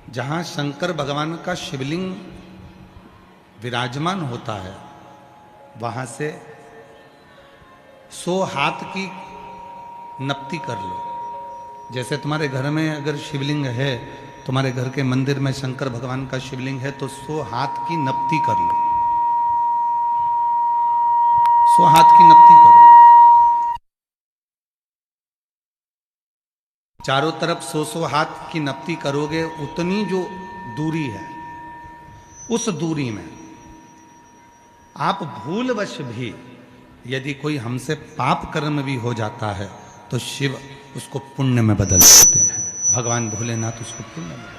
जहां शंकर भगवान का शिवलिंग विराजमान होता है वहां से 100 हाथ की नपती कर लो। जैसे तुम्हारे घर में अगर शिवलिंग है, तुम्हारे घर के मंदिर में शंकर भगवान का शिवलिंग है, तो 100 हाथ की नपती कर लो। 100 हाथ की नपती करो। चारों तरफ 100 हाथ की नपती करोगे, उतनी जो दूरी है उस दूरी में आप भूलवश भी यदि कोई हमसे पाप कर्म भी हो जाता है तो शिव उसको पुण्य में बदल देते हैं। भगवान भोलेनाथ उसको पुण्य में बदल।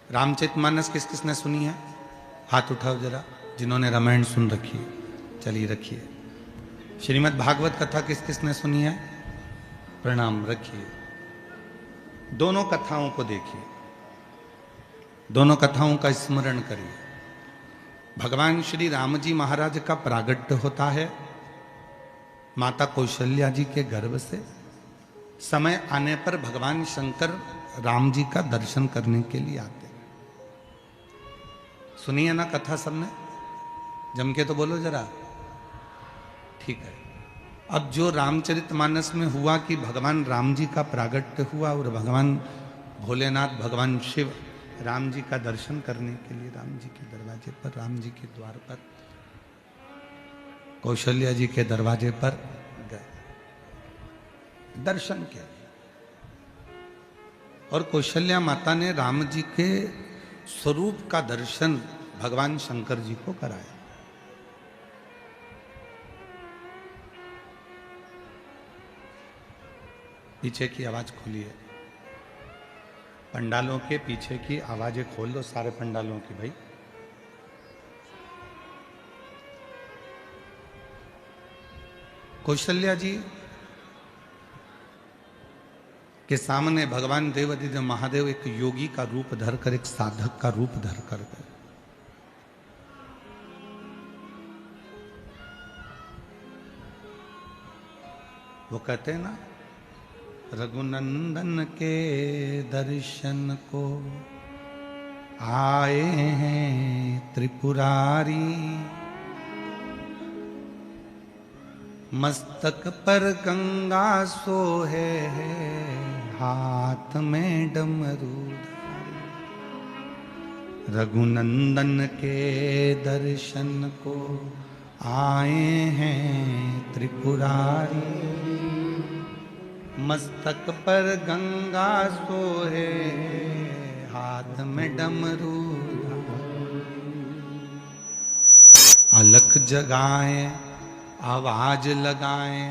रामचरितमानस किस किसने सुनी है? हाथ उठाओ जरा, जिन्होंने रामायण सुन रखी है। चलिए रखिए। श्रीमद् भागवत कथा किस किसने सुनी है? प्रणाम, रखिए। दोनों कथाओं को देखिए, दोनों कथाओं का स्मरण करिए। भगवान श्री राम जी महाराज का प्रागट्य होता है माता कौशल्या जी के गर्भ से। समय आने पर भगवान शंकर राम जी का दर्शन करने के लिए आते। सुनिए ना कथा सबने, जम के तो बोलो जरा। ठीक है। अब जो रामचरितमानस में हुआ कि भगवान राम जी का प्रागट्य हुआ और भगवान भोलेनाथ, भगवान शिव राम जी का दर्शन करने के लिए राम जी के दरवाजे पर, राम जी के द्वार पर, कौशल्या जी के दरवाजे पर गए दर्शन किया। और कौशल्या माता ने राम जी के स्वरूप का दर्शन भगवान शंकर जी को कराया। पीछे की आवाज खोलिए, पंडालों के पीछे की आवाजें खोल दो, सारे पंडालों की भाई। कौशल्या जी के सामने भगवान देवाधिदेव महादेव एक योगी का रूप धरकर, एक साधक का रूप धरकर गए। वो कहते हैं ना, रघुनंदन के दर्शन को आए हैं त्रिपुरारी, मस्तक पर गंगा सोहे है, हाथ में डमरू धारी। रघुनंदन के दर्शन को आए हैं त्रिपुरारी, मस्तक पर गंगा सोहे, हाथ में डमरू। अलख जगाए, आवाज लगाए,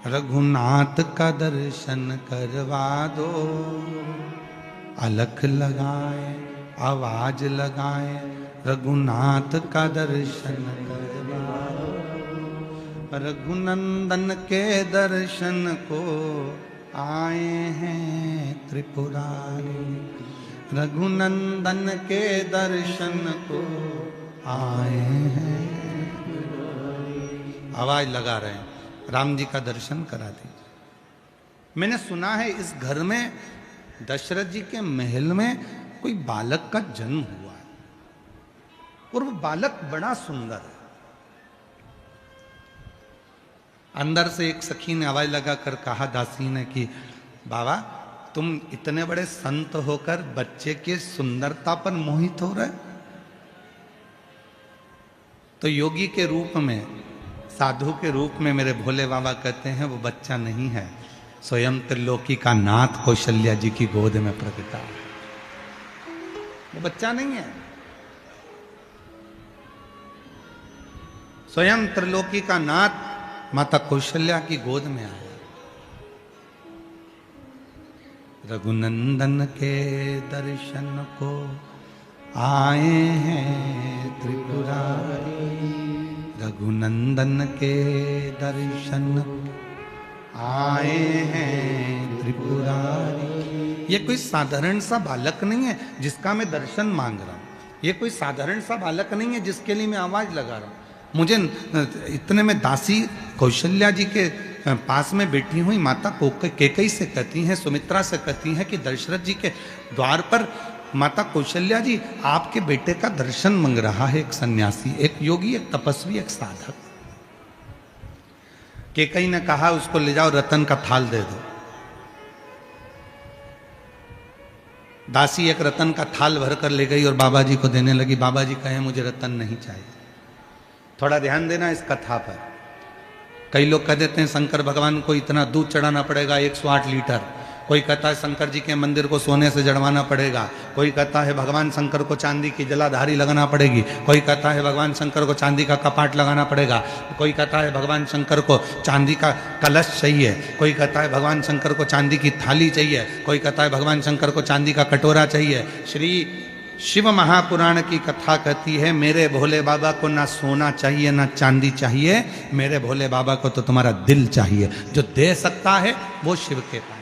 रघुनाथ का दर्शन करवा दो। अलख लगाए, आवाज लगाए, रघुनाथ का दर्शन करवा दो। रघुनंदन के दर्शन को आए हैं त्रिपुरारी, रघुनंदन के दर्शन को आए हैं। आवाज लगा रहे हैं, राम जी का दर्शन करा दीजिए। मैंने सुना है इस घर में, दशरथ जी के महल में कोई बालक का जन्म हुआ है और वो बालक बड़ा सुंदर है। अंदर से एक सखी ने आवाज लगाकर कहा दासी ने कि बाबा तुम इतने बड़े संत होकर बच्चे के सुंदरता पर मोहित हो रहे। तो योगी के रूप में, साधु के रूप में मेरे भोले बाबा कहते हैं वो बच्चा नहीं है, स्वयं त्रिलोकी का नाथ कौशल्या जी की गोद में प्रगटा है। वो बच्चा नहीं है, स्वयं त्रिलोकी का नाथ माता कौशल्या की गोद में आया। रघुनंदन के दर्शन को आए हैं त्रिपुरारी, रघुनंदन के दर्शन आए हैं त्रिपुरारी। ये कोई साधारण सा बालक नहीं है जिसका मैं दर्शन मांग रहा हूं। ये कोई साधारण सा बालक नहीं है जिसके लिए मैं आवाज लगा रहा हूं। मुझे इतने में दासी कौशल्या जी के पास में बैठी हुई माता कैकेयी से कहती हैं, सुमित्रा से कहती हैं कि दशरथ जी के द्वार पर माता कौशल्या जी आपके बेटे का दर्शन मांग रहा है एक सन्यासी, एक योगी, एक तपस्वी, एक साधक। कैकेयी ने कहा उसको ले जाओ, रतन का थाल दे दो। दासी एक रतन का थाल भरकर ले गई और बाबा जी को देने लगी। बाबा जी कहे मुझे रतन नहीं चाहिए। थोड़ा ध्यान देना इस कथा पर। कई लोग कह देते हैं शंकर भगवान को इतना दूध चढ़ाना पड़ेगा 108 लीटर, कोई कहता है शंकर जी के मंदिर को सोने से जड़वाना पड़ेगा, कोई कहता है भगवान शंकर को चांदी की जलाधारी लगाना पड़ेगी, कोई कहता है भगवान शंकर को चांदी का कपाट लगाना पड़ेगा, कोई कहता है भगवान शंकर को चांदी का कलश चाहिए, कोई कहता है भगवान शंकर को चांदी की थाली चाहिए, कोई कहता है भगवान शंकर को चांदी का कटोरा चाहिए। श्री शिव महापुराण की कथा कहती है मेरे भोले बाबा को ना सोना चाहिए ना चांदी चाहिए, मेरे भोले बाबा को तो तुम्हारा दिल चाहिए। जो दे सकता है वो शिव के पास।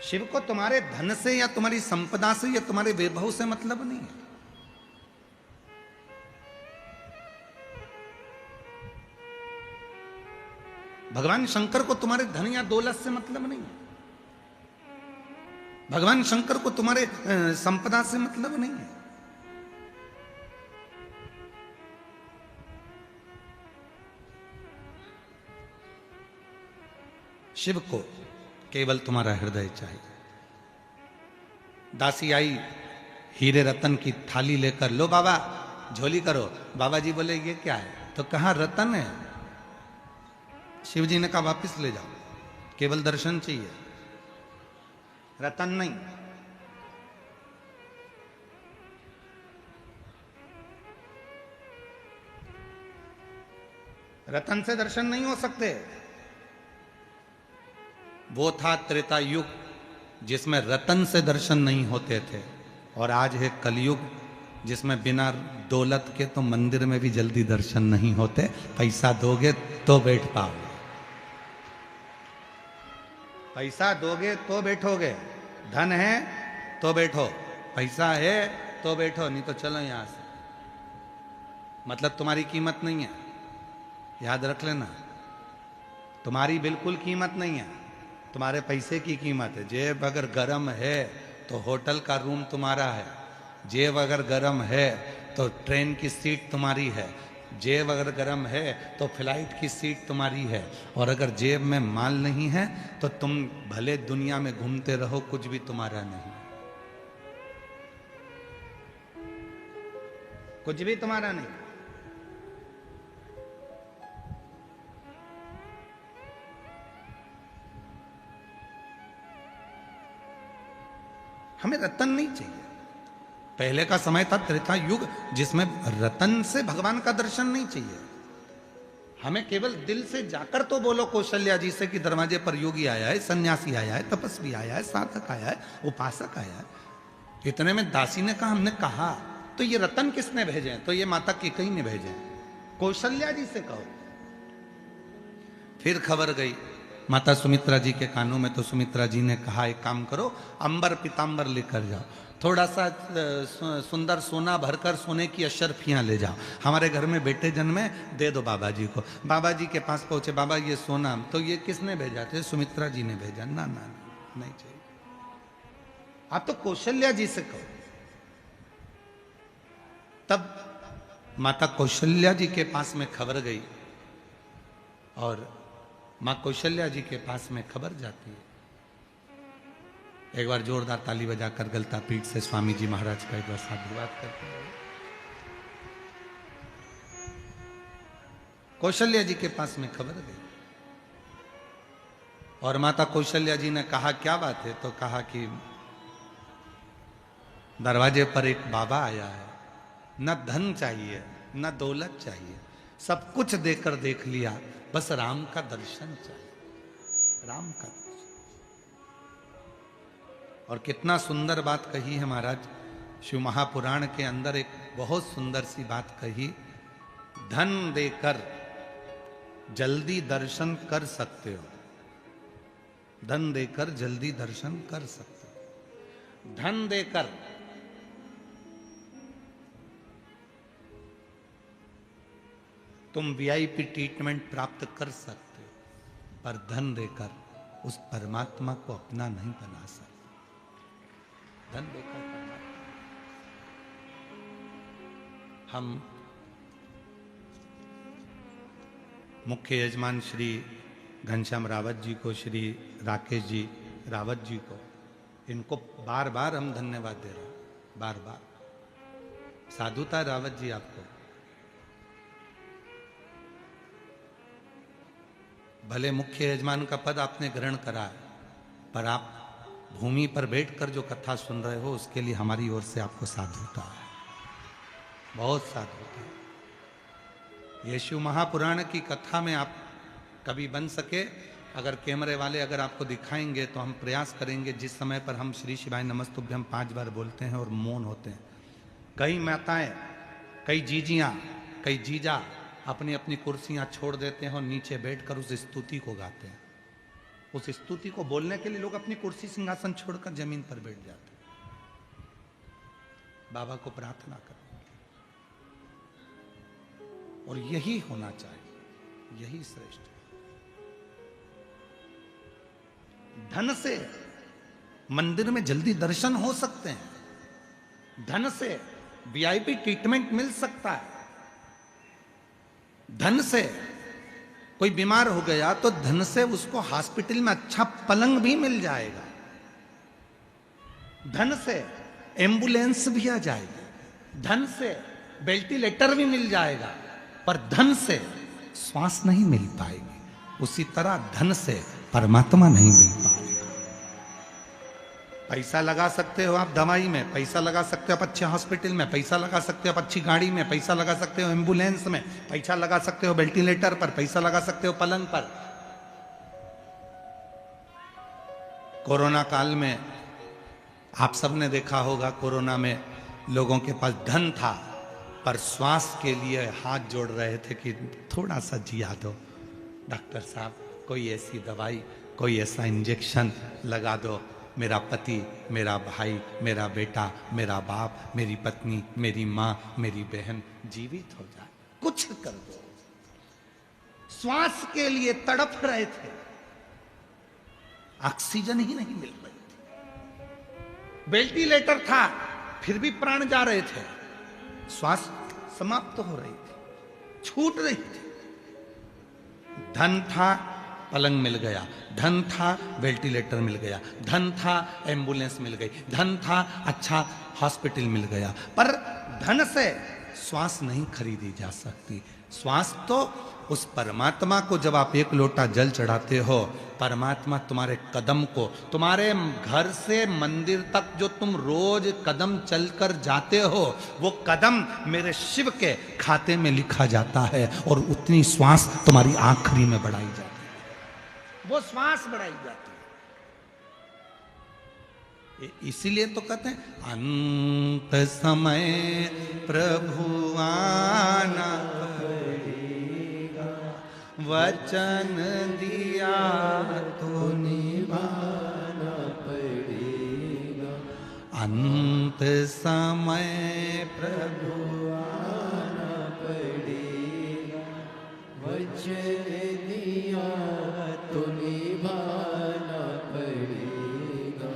शिव को तुम्हारे धन से या तुम्हारी संपदा से या तुम्हारे वैभव से मतलब नहीं है। भगवान शंकर को तुम्हारे धन या दौलत से मतलब नहीं है। भगवान शंकर को तुम्हारे संपदा से मतलब नहीं है। शिव को केवल तुम्हारा हृदय चाहिए। दासी आई हीरे रतन की थाली लेकर, लो बाबा झोली करो। बाबा जी बोले ये क्या है? तो कहा रतन है। शिव जी ने कहा वापिस ले जाओ, केवल दर्शन चाहिए, रतन नहीं। रतन से दर्शन नहीं हो सकते। वो था त्रेता युग जिसमें रतन से दर्शन नहीं होते थे, और आज है कलयुग जिसमें बिना दौलत के तो मंदिर में भी जल्दी दर्शन नहीं होते। पैसा दोगे तो बैठ पाओगे, पैसा दोगे तो बैठोगे, धन है तो बैठो, पैसा है तो बैठो, नहीं तो चलो यहां से। मतलब तुम्हारी कीमत नहीं है, याद रख लेना। तुम्हारी बिल्कुल कीमत नहीं है, तुम्हारे पैसे की कीमत है। जेब अगर गर्म है तो होटल का रूम तुम्हारा है, जेब अगर गर्म है तो ट्रेन की सीट तुम्हारी है, जेब अगर गर्म है तो फ्लाइट की सीट तुम्हारी है। और अगर जेब में माल नहीं है तो तुम भले दुनिया में घूमते रहो, कुछ भी तुम्हारा नहीं, कुछ भी तुम्हारा नहीं। हमें रतन नहीं चाहिए। पहले का समय था त्रेता युग जिसमें रतन से भगवान का दर्शन नहीं चाहिए। हमें केवल दिल से जाकर तो बोलो कौशल्या जी से कि दरवाजे पर योगी आया है, सन्यासी आया है, तपस्वी आया है, साधक आया है, उपासक आया है। इतने में दासी ने कहा, हमने कहा तो ये रतन किसने भेजे? तो ये माता कैकेयी ने भेजे। कौशल्या जी से कहो। फिर खबर गई माता सुमित्रा जी के कानों में, तो सुमित्रा जी ने कहा एक काम करो, अंबर पीतांबर लेकर जाओ, थोड़ा सा सुंदर सोना भरकर सोने की अशर्फियां ले जाओ, हमारे घर में बेटे जन्मे, दे दो बाबा जी को। बाबा जी के पास पहुंचे, बाबा ये सोना, तो ये किसने भेजा? थे सुमित्रा जी ने भेजा। ना ना नहीं चाहिए, आप तो कौशल्या जी से कहो। तब माता कौशल्या जी के पास में खबर गई, और मां कौशल्या जी के पास में खबर जाती है। एक बार जोरदार ताली बजाकर गलता पीठ से स्वामी जी महाराज का एक बार साधुवाद करते हैं। कौशल्या जी के पास में खबर गई, और माता कौशल्या जी ने कहा क्या बात है? तो कहा कि दरवाजे पर एक बाबा आया है, न धन चाहिए न दौलत चाहिए, सब कुछ देकर देख लिया, बस राम का दर्शन चाहिए, राम का दर्शन। और कितना सुंदर बात कही है महाराज, शिव महापुराण के अंदर एक बहुत सुंदर सी बात कही, धन देकर जल्दी दर्शन कर सकते हो, धन देकर जल्दी दर्शन कर सकते हो। धन देकर तुम वीआईपी ट्रीटमेंट प्राप्त कर सकते हो, पर धन देकर उस परमात्मा को अपना नहीं बना सकते। धन देकर परमात्मा। हम मुख्य यजमान श्री घनश्याम रावत जी को, श्री राकेश जी रावत जी को, इनको बार बार हम धन्यवाद दे रहे हैं, बार बार। साधुता रावत जी, आपको भले मुख्य यजमान का पद आपने ग्रहण करा है, पर आप भूमि पर बैठकर जो कथा सुन रहे हो, उसके लिए हमारी ओर से आपको साधुता है, बहुत साधुता है। यीशु महापुराण की कथा में आप कभी बन सके, अगर कैमरे वाले अगर आपको दिखाएंगे तो हम प्रयास करेंगे, जिस समय पर हम श्री शिवाय नमस्तुभ्यम 5 बार बोलते हैं और मौन होते हैं, कई माताएं, कई जीजियां, कई जीजा अपनी अपनी कुर्सियां छोड़ देते हैं और नीचे बैठकर उस स्तुति को गाते हैं। उस स्तुति को बोलने के लिए लोग अपनी कुर्सी सिंहासन छोड़कर जमीन पर बैठ जाते हैं, बाबा को प्रार्थना करें। और यही होना चाहिए, यही श्रेष्ठ है। धन से मंदिर में जल्दी दर्शन हो सकते हैं, धन से वीआईपी ट्रीटमेंट मिल सकता है, धन से कोई बीमार हो गया तो धन से उसको हॉस्पिटल में अच्छा पलंग भी मिल जाएगा, धन से एम्बुलेंस भी आ जाएगी, धन से वेंटिलेटर भी मिल जाएगा, पर धन से श्वास नहीं मिल पाएगी। उसी तरह धन से परमात्मा नहीं मिल पाएगा। पैसा लगा सकते हो आप दवाई में, पैसा लगा सकते हो आप अच्छे हॉस्पिटल में, पैसा लगा सकते हो आप अच्छी गाड़ी में, पैसा लगा सकते हो एम्बुलेंस में, पैसा लगा सकते हो वेंटिलेटर पर, पैसा लगा सकते हो पलंग पर। कोरोना काल में आप सबने देखा होगा, कोरोना में लोगों के पास धन था, पर श्वास के लिए हाथ जोड़ रहे थे कि थोड़ा सा जिया दो डॉक्टर साहब, कोई ऐसी दवाई, कोई ऐसा इंजेक्शन लगा दो, मेरा पति, मेरा भाई, मेरा बेटा, मेरा बाप, मेरी पत्नी, मेरी माँ, मेरी बहन जीवित हो जाए, कुछ कर दो। श्वास के लिए तड़प रहे थे, ऑक्सीजन ही नहीं मिल रही थी, वेंटिलेटर था फिर भी प्राण जा रहे थे, श्वास समाप्त हो रही थी, छूट रही थी। धन था, पलंग मिल गया, धन था, वेंटिलेटर मिल गया, धन था, एम्बुलेंस मिल गई, धन था, अच्छा हॉस्पिटल मिल गया, पर धन से श्वास नहीं खरीदी जा सकती। श्वास तो उस परमात्मा को, जब आप एक लोटा जल चढ़ाते हो, परमात्मा तुम्हारे कदम को, तुम्हारे घर से मंदिर तक जो तुम रोज कदम चलकर जाते हो, वो कदम मेरे शिव के खाते में लिखा जाता है, और उतनी श्वास तुम्हारी आखिरी में बढ़ाई जाती है, वो श्वास बढ़ाई जाती है। इसीलिए तो कहते हैं अंत समय प्रभु आना, वचन दिया तो निभाना पड़ेगा। अंत समय प्रभु आना पड़ेगा, वचन दिया तो निभाना पड़ेगा।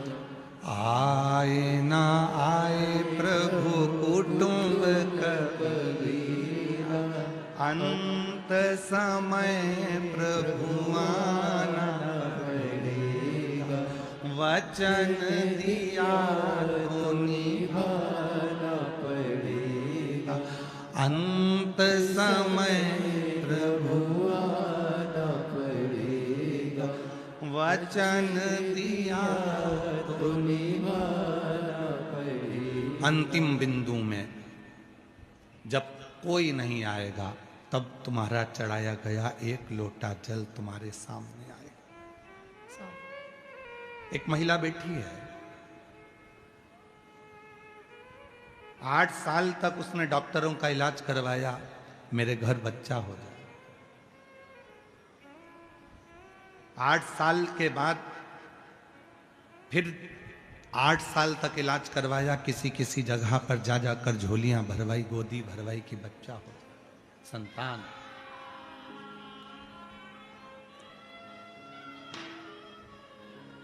आए ना आए प्रभु कुटुंब कबीरा, अंत समय प्रभु आना पड़ेगा, वचन दिया तो निभाना पड़ेगा। अंत समय प्रभु आना पड़ेगा, वचन दिया तो निभाना पड़ेगा। अंतिम बिंदु में जब कोई नहीं आएगा, तब तुम्हारा चढ़ाया गया एक लोटा जल तुम्हारे सामने आएगा। एक महिला बैठी है, 8 साल तक उसने डॉक्टरों का इलाज करवाया, मेरे घर बच्चा हो जाए। 8 साल के बाद फिर 8 साल तक इलाज करवाया, किसी किसी जगह पर जा जाकर झोलियां भरवाई, गोदी भरवाई कि बच्चा हो, संतान।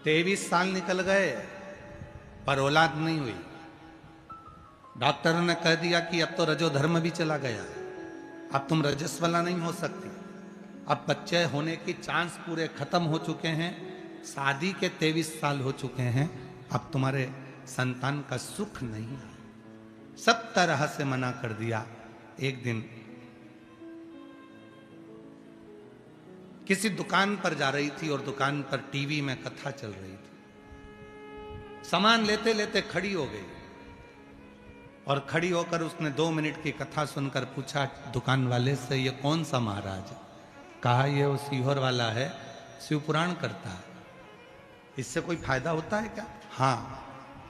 23 साल निकल गए पर औलाद नहीं हुई। डॉक्टरों ने कह दिया कि अब तो रजो धर्म भी चला गया, अब तुम रजस्वला नहीं हो सकती, अब बच्चे होने की चांस पूरे खत्म हो चुके हैं, शादी के 23 साल हो चुके हैं, अब तुम्हारे संतान का सुख नहीं है। सब तरह से मना कर दिया। एक दिन किसी दुकान पर जा रही थी और दुकान पर टीवी में कथा चल रही थी। सामान लेते लेते खड़ी हो गई और खड़ी होकर उसने 2 मिनट की कथा सुनकर पूछा दुकान वाले से, ये कौन सा महाराज है? कहा ये वो सीहोर वाला है, शिव पुराण करता है, इससे कोई फायदा होता है क्या? हाँ,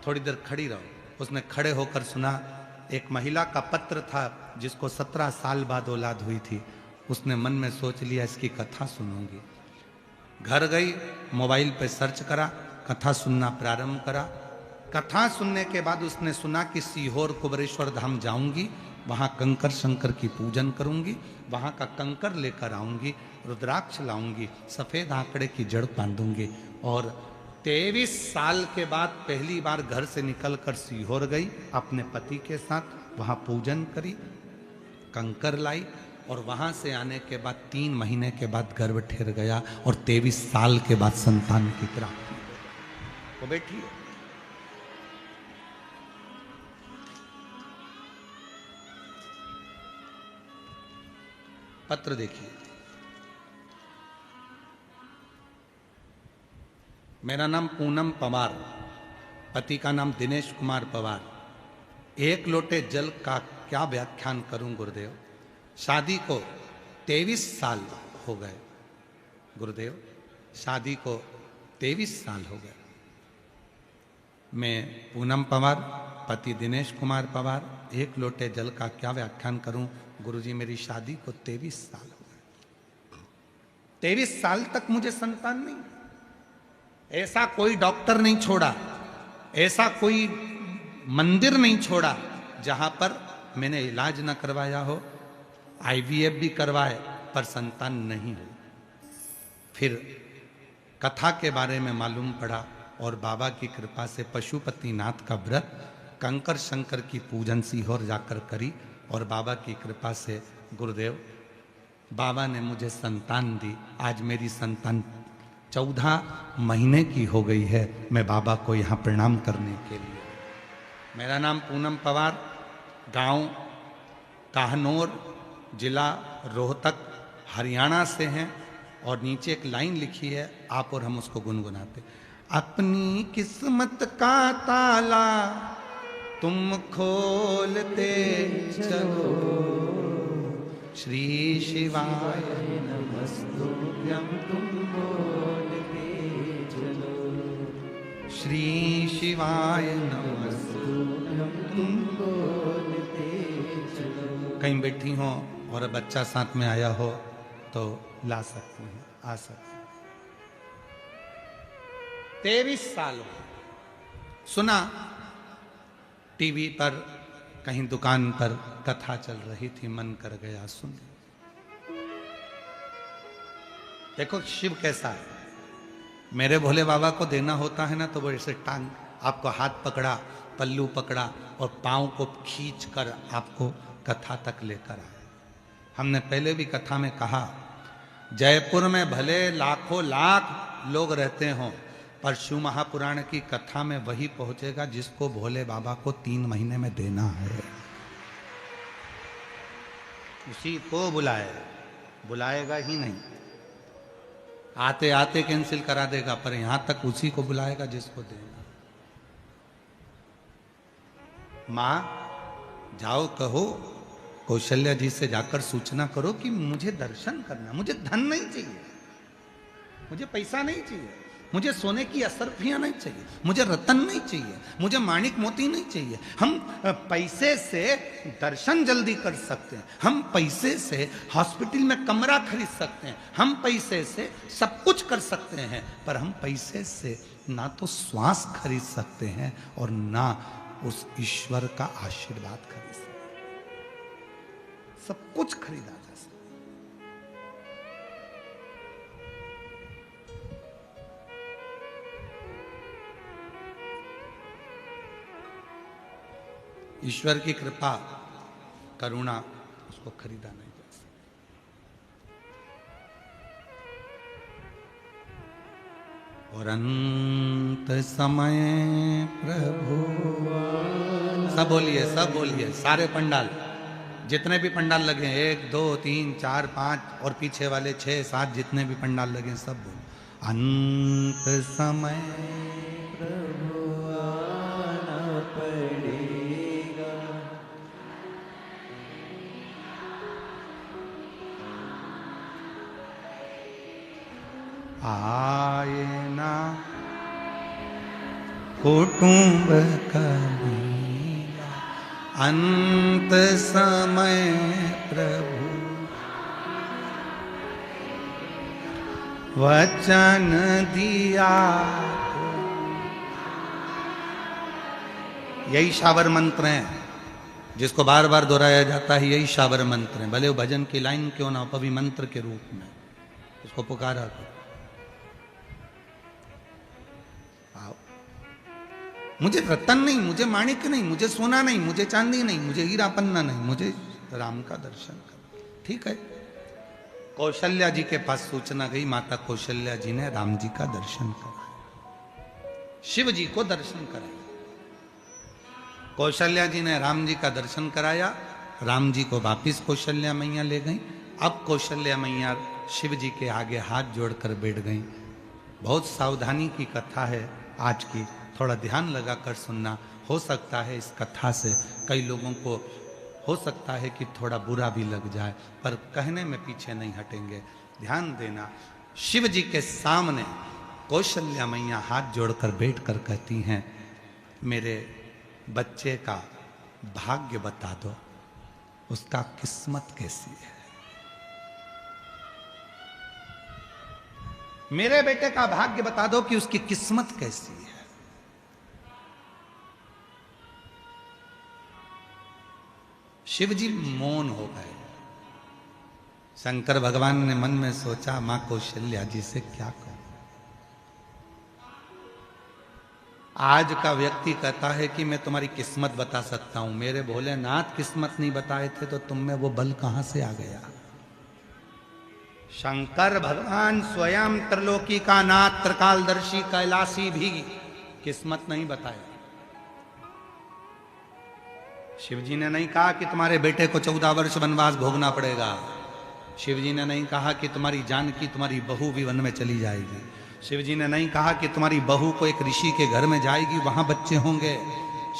थोड़ी देर खड़ी रहो। उसने खड़े होकर सुना। एक महिला का पत्र था जिसको 17 साल बाद औलाद हुई थी। उसने मन में सोच लिया इसकी कथा सुनूंगी। घर गई, मोबाइल पे सर्च करा, कथा सुनना प्रारंभ करा। कथा सुनने के बाद उसने सुना कि सीहोर कुबरेश्वर धाम जाऊंगी, वहां कंकर शंकर की पूजन करूंगी, वहां का कंकर लेकर आऊंगी, रुद्राक्ष लाऊंगी, सफेद आंकड़े की जड़ बांधूंगी। और 23 साल के बाद पहली बार घर से निकलकर सीहोर गई अपने पति के साथ, वहां पूजन करी, कंकर लाई और वहां से आने के बाद 3 महीने के बाद गर्भ ठहर गया और 23 साल के बाद संतान की प्राप्ति। वो बैठी है। पत्र देखिए। मेरा नाम पूनम पवार, पति का नाम दिनेश कुमार पवार। 1 लोटे जल का क्या व्याख्यान करूं गुरुदेव। शादी को 23 साल हो गए गुरुदेव, शादी को 23 साल हो गए। मैं पूनम पवार, पति दिनेश कुमार पवार, 1 लोटे जल का क्या व्याख्यान करूं गुरुजी। मेरी शादी को 23 साल हो गए। 23 साल तक मुझे संतान नहीं। ऐसा कोई डॉक्टर नहीं छोड़ा, ऐसा कोई मंदिर नहीं छोड़ा जहां पर मैंने इलाज न करवाया हो। IVF भी करवाए पर संतान नहीं हुई। फिर कथा के बारे में मालूम पड़ा और बाबा की कृपा से पशुपतिनाथ का व्रत, कंकर शंकर की पूजन सीहोर जाकर करी और बाबा की कृपा से गुरुदेव बाबा ने मुझे संतान दी। आज मेरी संतान 14 महीने की हो गई है। मैं बाबा को यहाँ प्रणाम करने के लिए। मेरा नाम पूनम पवार, गांव काहनौर, जिला रोहतक, हरियाणा से हैं। और नीचे एक लाइन लिखी है, आप और हम उसको गुनगुनाते। अपनी किस्मत का ताला तुम खोलते चलो, श्री शिवाय नमस्तुभ्यं तुम बोलते चलो, श्री शिवाय नमस्तुभ्यं तुम बोलते चलो। कहीं बैठी हो और बच्चा साथ में आया हो तो ला सकती हैं, आ सकती हैं। 23 साल हो। सुना टीवी पर, कहीं दुकान पर कथा चल रही थी, मन कर गया सुन। देखो शिव कैसा है। मेरे भोले बाबा को देना होता है ना तो वो ऐसे टांग आपको हाथ पकड़ा, पल्लू पकड़ा और पांव को खींच कर आपको कथा तक लेकर आए। हमने पहले भी कथा में कहा, जयपुर में भले लाखों लाख लोग रहते हों पर शिव महापुराण की कथा में वही पहुंचेगा जिसको भोले बाबा को 3 महीने में देना है। उसी को बुलाएगा ही नहीं, आते आते कैंसिल करा देगा, पर यहां तक उसी को बुलाएगा जिसको देना। मां जाओ कहो कौशल्या जी से जाकर सूचना करो कि मुझे दर्शन करना, मुझे धन नहीं चाहिए, मुझे पैसा नहीं चाहिए, मुझे सोने की असरफियां नहीं चाहिए, मुझे रतन नहीं चाहिए, मुझे माणिक मोती नहीं चाहिए। हम पैसे से दर्शन जल्दी कर सकते हैं, हम पैसे से हॉस्पिटल में कमरा खरीद सकते हैं, हम पैसे से सब कुछ कर सकते हैं, पर हम पैसे से ना तो श्वास खरीद सकते हैं और ना उस ईश्वर का आशीर्वाद खरीद सकते हैं। सब कुछ खरीदा जा सकता। ईश्वर की कृपा करुणा उसको खरीदा नहीं जा सकता। और अंत समय प्रभु, सब बोलिए सारे पंडाल, जितने भी पंडाल लगे, 1 2 3 4 5 और पीछे वाले 6 7 जितने भी पंडाल लगे सब बोलो, अंत समय प्रभु आना पड़ेगा। आए ना कुटुंब कबीरा, अंत समय प्रभु वचन दिया। यही शावर मंत्र है जिसको बार बार दोहराया जाता है, यही शावर मंत्र है, भले वो भजन की लाइन क्यों ना हो, कभी मंत्र के रूप में उसको पुकारा करो। मुझे रतन नहीं, मुझे माणिक नहीं, मुझे सोना नहीं, मुझे चांदी नहीं, मुझे हीरा पन्ना नहीं, मुझे राम का दर्शन कर। ठीक है, कौशल्या जी के पास सूचना गई, माता कौशल्या जी ने राम जी का दर्शन कराया, शिव जी को दर्शन कराया। कौशल्या जी ने राम जी का दर्शन कराया, राम जी को वापिस कौशल्या मैया ले गई। अब कौशल्या मैया शिव जी के आगे हाथ जोड़कर बैठ गई। बहुत सावधानी की कथा है आज की, थोड़ा ध्यान लगाकर सुनना। हो सकता है इस कथा से कई लोगों को हो सकता है कि थोड़ा बुरा भी लग जाए, पर कहने में पीछे नहीं हटेंगे। ध्यान देना, शिव जी के सामने कौशल्या मैया हाथ जोड़कर बैठकर कहती हैं, मेरे बच्चे का भाग्य बता दो, उसका किस्मत कैसी है। मेरे बेटे का भाग्य बता दो कि उसकी किस्मत कैसी है। शिव जी मौन हो गए। शंकर भगवान ने मन में सोचा, मां कौशल्या जी से क्या कहूं। आज का व्यक्ति कहता है कि मैं तुम्हारी किस्मत बता सकता हूं, मेरे भोलेनाथ किस्मत नहीं बताए थे तो तुम में वो बल कहां से आ गया। शंकर भगवान स्वयं त्रिलोकी का नाथ, त्रिकालदर्शी कैलाशी भी किस्मत नहीं बताया। शिव जी ने नहीं कहा कि तुम्हारे बेटे को 14 वर्ष वनवास भोगना पड़ेगा। शिव जी ने नहीं कहा कि तुम्हारी जानकी, तुम्हारी बहू भी वन में चली जाएगी। शिव जी ने नहीं कहा कि तुम्हारी बहू को एक ऋषि के घर में जाएगी, वहां बच्चे होंगे।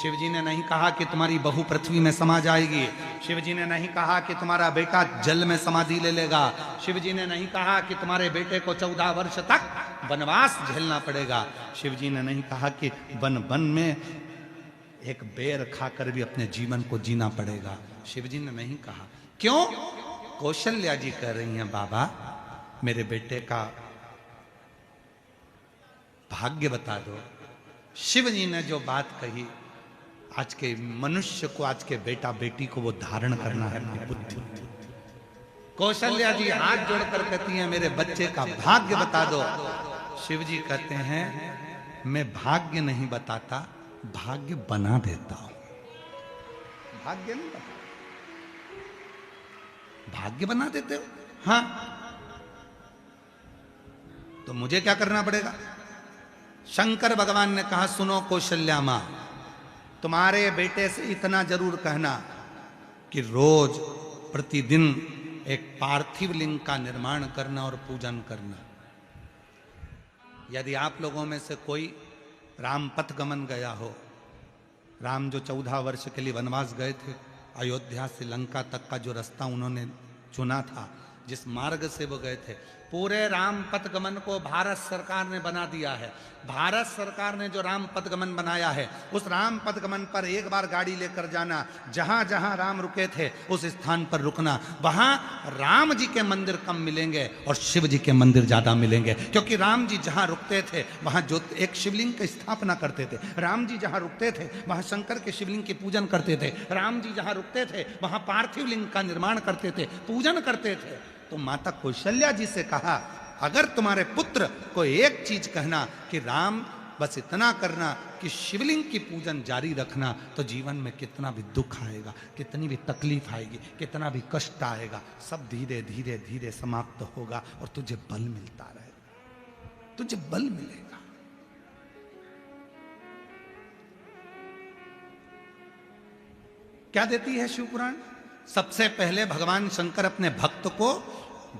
शिव जी ने नहीं कहा कि तुम्हारी बहू पृथ्वी में समा जाएगी। शिव जी ने नहीं कहा कि तुम्हारा बेटा जल में समाधि ले लेगा। शिव जी ने नहीं कहा कि तुम्हारे बेटे को 14 वर्ष तक वनवास झेलना पड़ेगा। शिव जी ने नहीं कहा कि वन वन में एक बेर खाकर भी अपने जीवन को जीना पड़ेगा। शिव जी ने नहीं कहा। क्यों? कौशल्या जी कह रही हैं, बाबा मेरे बेटे का भाग्य बता दो। शिव जी ने जो बात कही, आज के मनुष्य को, आज के बेटा बेटी को वो धारण करना है अपनी बुद्धि। कौशल्या जी हाथ जोड़कर कहती हैं, मेरे बच्चे का भाग्य बता दो। शिव जी कहते हैं, मैं भाग्य नहीं बताता, भाग्य बना देता हूं। भाग्य नहीं बता, भाग्य बना देते हो? हाँ, तो मुझे क्या करना पड़ेगा? शंकर भगवान ने कहा, सुनो कौशल्या मां, तुम्हारे बेटे से इतना जरूर कहना कि रोज प्रतिदिन एक पार्थिव लिंग का निर्माण करना और पूजन करना। यदि आप लोगों में से कोई राम पथ गमन गया हो, राम जो 14 वर्ष के लिए वनवास गए थे, अयोध्या से लंका तक का जो रास्ता उन्होंने चुना था, जिस मार्ग से वो गए थे, पूरे राम पथ गमन को भारत सरकार ने बना दिया है। भारत सरकार ने जो राम पथ गमन बनाया है, उस राम पथ गमन पर एक बार गाड़ी लेकर जाना, जहां जहां राम रुके थे उस स्थान पर रुकना। वहां राम जी के मंदिर कम मिलेंगे और शिव जी के मंदिर ज्यादा मिलेंगे, क्योंकि राम जी जहां रुकते थे वहां जो एक शिवलिंग की स्थापना करते थे। राम जी जहां रुकते थे वहां शंकर के शिवलिंग की पूजन करते थे। राम जी जहां रुकते थे वहां पार्थिव लिंग का निर्माण करते थे, पूजन करते थे। तो माता कौशल्या जी से कहा, अगर तुम्हारे पुत्र को एक चीज कहना कि राम बस इतना करना कि शिवलिंग की पूजन जारी रखना, तो जीवन में कितना भी दुख आएगा, कितनी भी तकलीफ आएगी, कितना भी कष्ट आएगा, सब धीरे धीरे धीरे समाप्त होगा और तुझे बल मिलता रहेगा, तुझे बल मिलेगा। क्या देती है शिवपुराण? सबसे पहले भगवान शंकर अपने भक्त को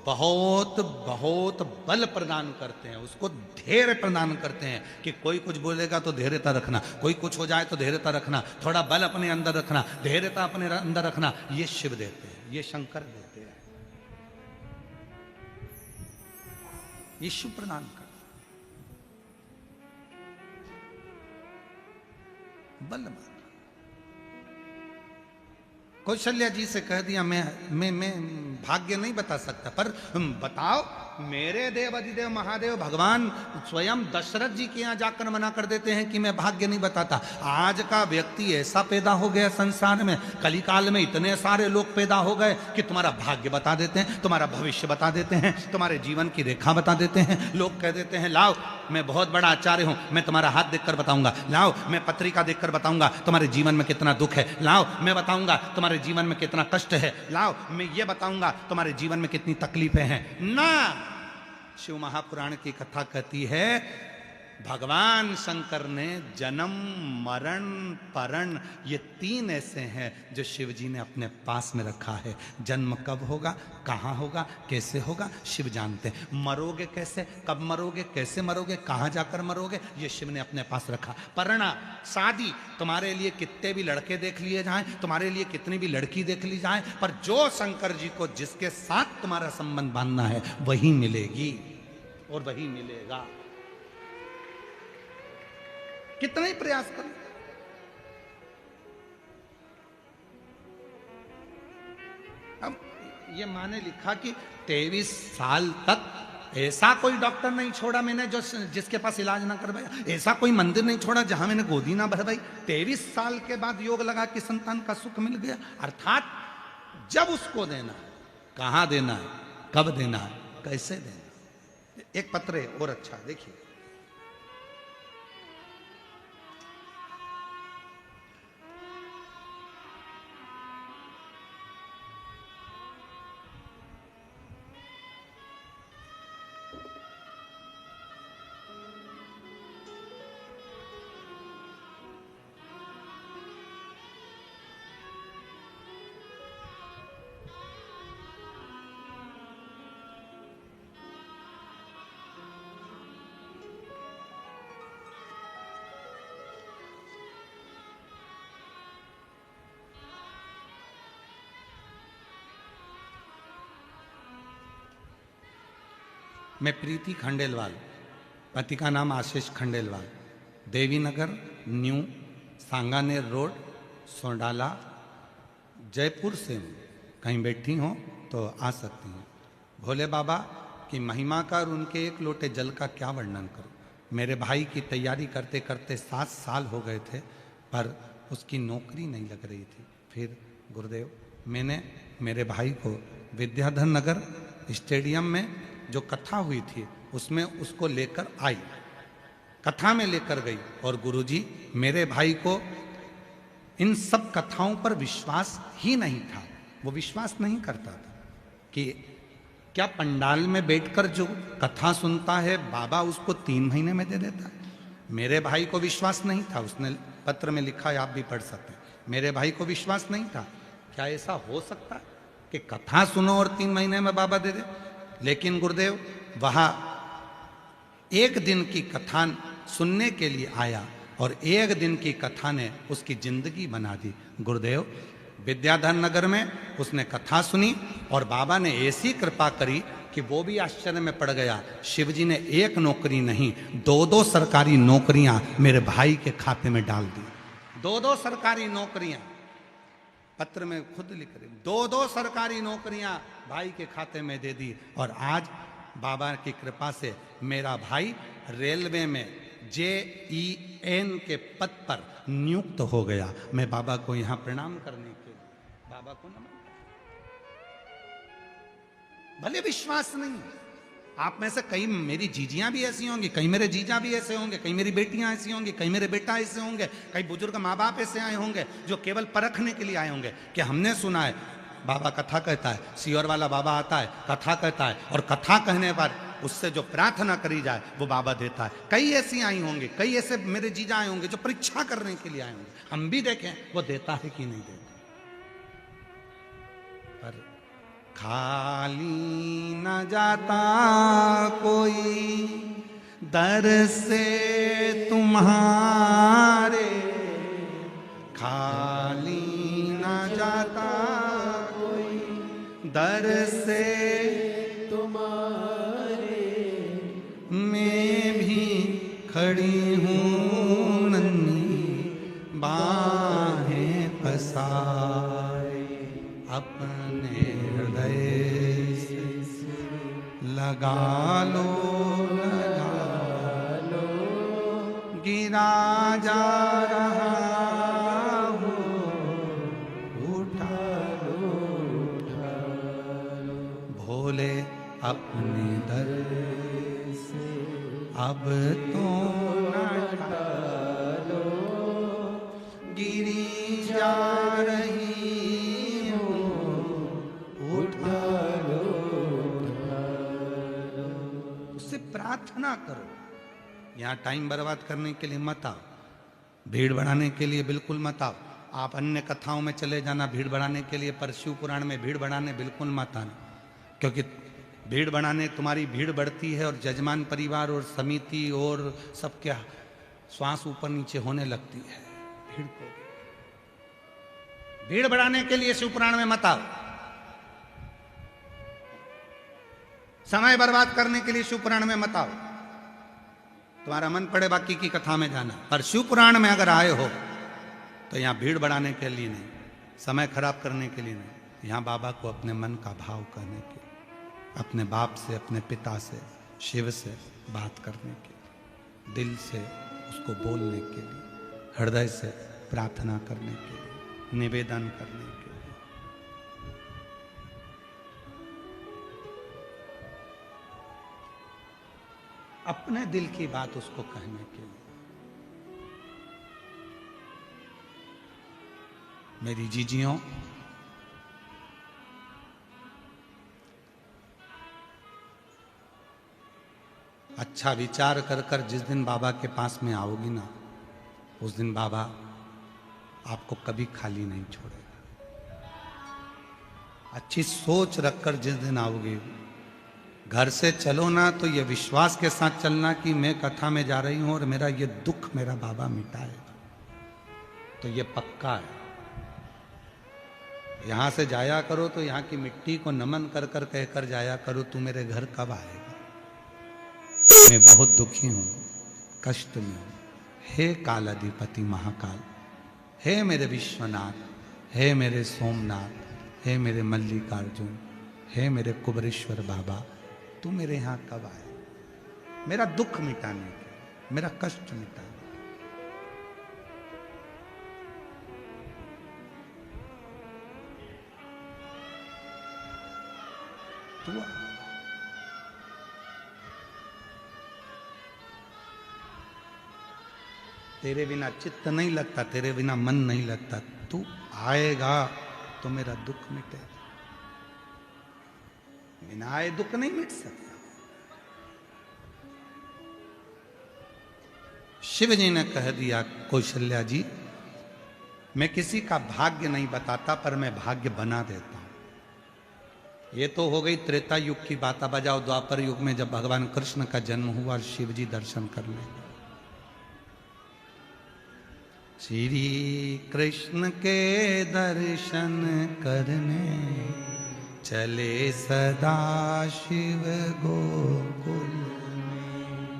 बहुत बहुत बल प्रदान करते हैं, उसको धैर्य प्रदान करते हैं कि कोई कुछ बोलेगा तो धैर्यता रखना, कोई कुछ हो जाए तो धैर्यता रखना, थोड़ा बल अपने अंदर रखना, धैर्यता अपने अंदर रखना। ये शिव देते हैं, ये शंकर देते हैं, ये शिव प्रदान करते बल। कौशल्या जी से कह दिया मैं भाग्य नहीं बता सकता, पर बताओ, मेरे देव अधिदेव महादेव भगवान स्वयं दशरथ जी के यहाँ जाकर मना कर देते हैं कि मैं भाग्य नहीं बताता। आज का व्यक्ति ऐसा पैदा हो गया संसार में, कलिकाल में इतने सारे लोग पैदा हो गए कि तुम्हारा भाग्य बता देते हैं, तुम्हारा भविष्य बता देते हैं, तुम्हारे जीवन की रेखा बता देते हैं। लोग कह देते हैं लाओ मैं बहुत बड़ा आचार्य हूं, मैं तुम्हारा हाथ देखकर बताऊंगा, लाओ मैं पत्रिका देखकर बताऊंगा तुम्हारे जीवन में कितना दुख है, लाओ मैं बताऊंगा तुम्हारे जीवन में कितना कष्ट है, लाओ मैं ये बताऊंगा तुम्हारे जीवन में कितनी तकलीफें हैं। ना, शिव महापुराण की कथा कहती है भगवान शंकर ने जन्म मरण परण ये तीन ऐसे हैं जो शिव जी ने अपने पास में रखा है। जन्म कब होगा, कहाँ होगा, कैसे होगा, शिव जानते हैं। मरोगे कैसे, कब मरोगे, कैसे मरोगे, कहाँ जाकर मरोगे, ये शिव ने अपने पास रखा। परणा, शादी, तुम्हारे लिए कितने भी लड़के देख लिए जाएं, तुम्हारे लिए कितनी भी लड़की देख ली जाए, पर जो शंकर जी को जिसके साथ तुम्हारा संबंध बांधना है वही मिलेगी और वही मिलेगा। कितना ही प्रयास करो। अब ये माँ ने लिखा कि 23 साल तक ऐसा कोई डॉक्टर नहीं छोड़ा मैंने जो जिसके पास इलाज ना करवाया, ऐसा कोई मंदिर नहीं छोड़ा जहां मैंने गोदी ना भरवाई। 23 साल के बाद योग लगा कि संतान का सुख मिल गया। अर्थात जब उसको देना, कहां देना है, कब देना है, कैसे देना। एक पत्र है और अच्छा, देखिए। मैं प्रीति खंडेलवाल, पति का नाम आशीष खंडेलवाल, देवी नगर न्यू सांगानेर रोड सोंडाला जयपुर से हूँ। कहीं बैठी हो तो आ सकती हैं। भोले बाबा की महिमा का और उनके एक लोटे जल का क्या वर्णन करूँ। मेरे भाई की तैयारी करते करते 7 साल हो गए थे, पर उसकी नौकरी नहीं लग रही थी। फिर गुरुदेव, मैंने मेरे भाई को विद्याधर नगर स्टेडियम में जो कथा हुई थी उसमें उसको लेकर आई, कथा में लेकर गई, और गुरुजी मेरे भाई को इन सब कथाओं पर विश्वास ही नहीं था। वो विश्वास नहीं करता था कि क्या पंडाल में बैठकर जो कथा सुनता है बाबा उसको 3 महीने में दे देता है। मेरे भाई को विश्वास नहीं था, उसने पत्र में लिखा है, आप भी पढ़ सकते हैं। मेरे भाई को विश्वास नहीं था, क्या ऐसा हो सकता है कि कथा सुनो और 3 महीने में बाबा दे दे। लेकिन गुरुदेव वहां एक दिन की कथा सुनने के लिए आया और एक दिन की कथा ने उसकी जिंदगी बना दी। गुरुदेव विद्याधर नगर में उसने कथा सुनी और बाबा ने ऐसी कृपा करी कि वो भी आश्चर्य में पड़ गया। शिवजी ने एक नौकरी नहीं, 2-2 सरकारी नौकरियां मेरे भाई के खाते में डाल दी। 2-2 सरकारी नौकरियां, पत्र में खुद लिख रहे, 2-2 सरकारी नौकरियां भाई के खाते में दे दी। और आज बाबा की कृपा से मेरा भाई रेलवे में JEN के पद पर नियुक्त हो गया। मैं बाबा को यहां प्रणाम करने के लिए बाबा को नमन। भले विश्वास नहीं, आप में से कई मेरी जीजियां भी ऐसी होंगी, कई मेरे जीजा भी ऐसे होंगे, कई मेरी बेटियां ऐसी होंगी, कई मेरे बेटा ऐसे होंगे, कई बुजुर्ग माँ बाप ऐसे आए होंगे जो केवल परखने के लिए आए होंगे कि हमने सुना है बाबा कथा कहता है, सियोर वाला बाबा आता है कथा कहता है, और कथा कहने पर उससे जो प्रार्थना करी जाए वो बाबा देता है। कई ऐसी आई होंगी, कई ऐसे मेरे जीजा आए होंगे जो परीक्षा करने के लिए आए होंगे, हम भी देखें वो देता है कि नहीं देता। पर खाली न जाता कोई दर से तुम्हारे, खाली न जाता कोई दर से तुम्हारे, मैं भी खड़ी हूँ नन्ही बाहें पसारे, अपने हृदय से लगा लो गिरा जा रहा हो, उठा लो भोले अपने दर से अब तो न लो, गिरी जा रही हो, उठा लो। उससे प्रार्थना करो। यहाँ टाइम बर्बाद करने के लिए मत आओ, भीड़ बढ़ाने के लिए बिल्कुल मत आओ। आप अन्य कथाओं में चले जाना भीड़ बढ़ाने के लिए, पर शिव पुराण में भीड़ बढ़ाने बिल्कुल मत आना, क्योंकि भीड़ बढ़ाने तुम्हारी भीड़ बढ़ती है और जजमान परिवार और समिति और सबके श्वास ऊपर नीचे होने लगती है। भीड़ बढ़ाने के लिए शिव पुराण में मत आओ, समय बर्बाद करने के लिए शिव पुराण में मत आओ। तुम्हारा मन पड़े बाकी की कथा में जाना, पर शिव पुराण में अगर आए हो तो यहाँ भीड़ बढ़ाने के लिए नहीं, समय खराब करने के लिए नहीं, यहाँ बाबा को अपने मन का भाव कहने के लिए, अपने बाप से, अपने पिता से, शिव से बात करने के लिए, दिल से उसको बोलने के लिए, हृदय से प्रार्थना करने के लिए, निवेदन करने के लिए। अपने दिल की बात उसको कहने के लिए। मेरी जीजियों, अच्छा विचार कर कर जिस दिन बाबा के पास में आओगी ना, उस दिन बाबा आपको कभी खाली नहीं छोड़ेगा। अच्छी सोच रखकर जिस दिन आओगी, घर से चलो ना तो ये विश्वास के साथ चलना कि मैं कथा में जा रही हूं और मेरा ये दुख मेरा बाबा मिटाएगा, तो ये पक्का है। यहां से जाया करो तो यहाँ की मिट्टी को नमन कर कर कहकर जाया करो, तू मेरे घर कब आएगा, मैं बहुत दुखी हूं, कष्ट में हूं। हे काल अधिपति महाकाल, हे मेरे विश्वनाथ, हे मेरे सोमनाथ, हे मेरे मल्लिकार्जुन, हे मेरे कुबरेश्वर बाबा, तू मेरे यहां कब आए, मेरा दुख मिटाने के, मेरा कष्ट मिटाने के। तू तेरे बिना चित्त नहीं लगता, तेरे बिना मन नहीं लगता, तू आएगा तो मेरा दुख मिटेगा। बिना आए दुख नहीं मिट सकता। शिव जी ने कह दिया, कौशल्या जी, मैं किसी का भाग्य नहीं बताता, पर मैं भाग्य बना देता हूं। ये तो हो गई त्रेता युग की बात। अब बजाओ द्वापर युग में, जब भगवान कृष्ण का जन्म हुआ, शिव जी दर्शन करने गए। श्री कृष्ण के दर्शन करने चले सदा शिव गोकुल में,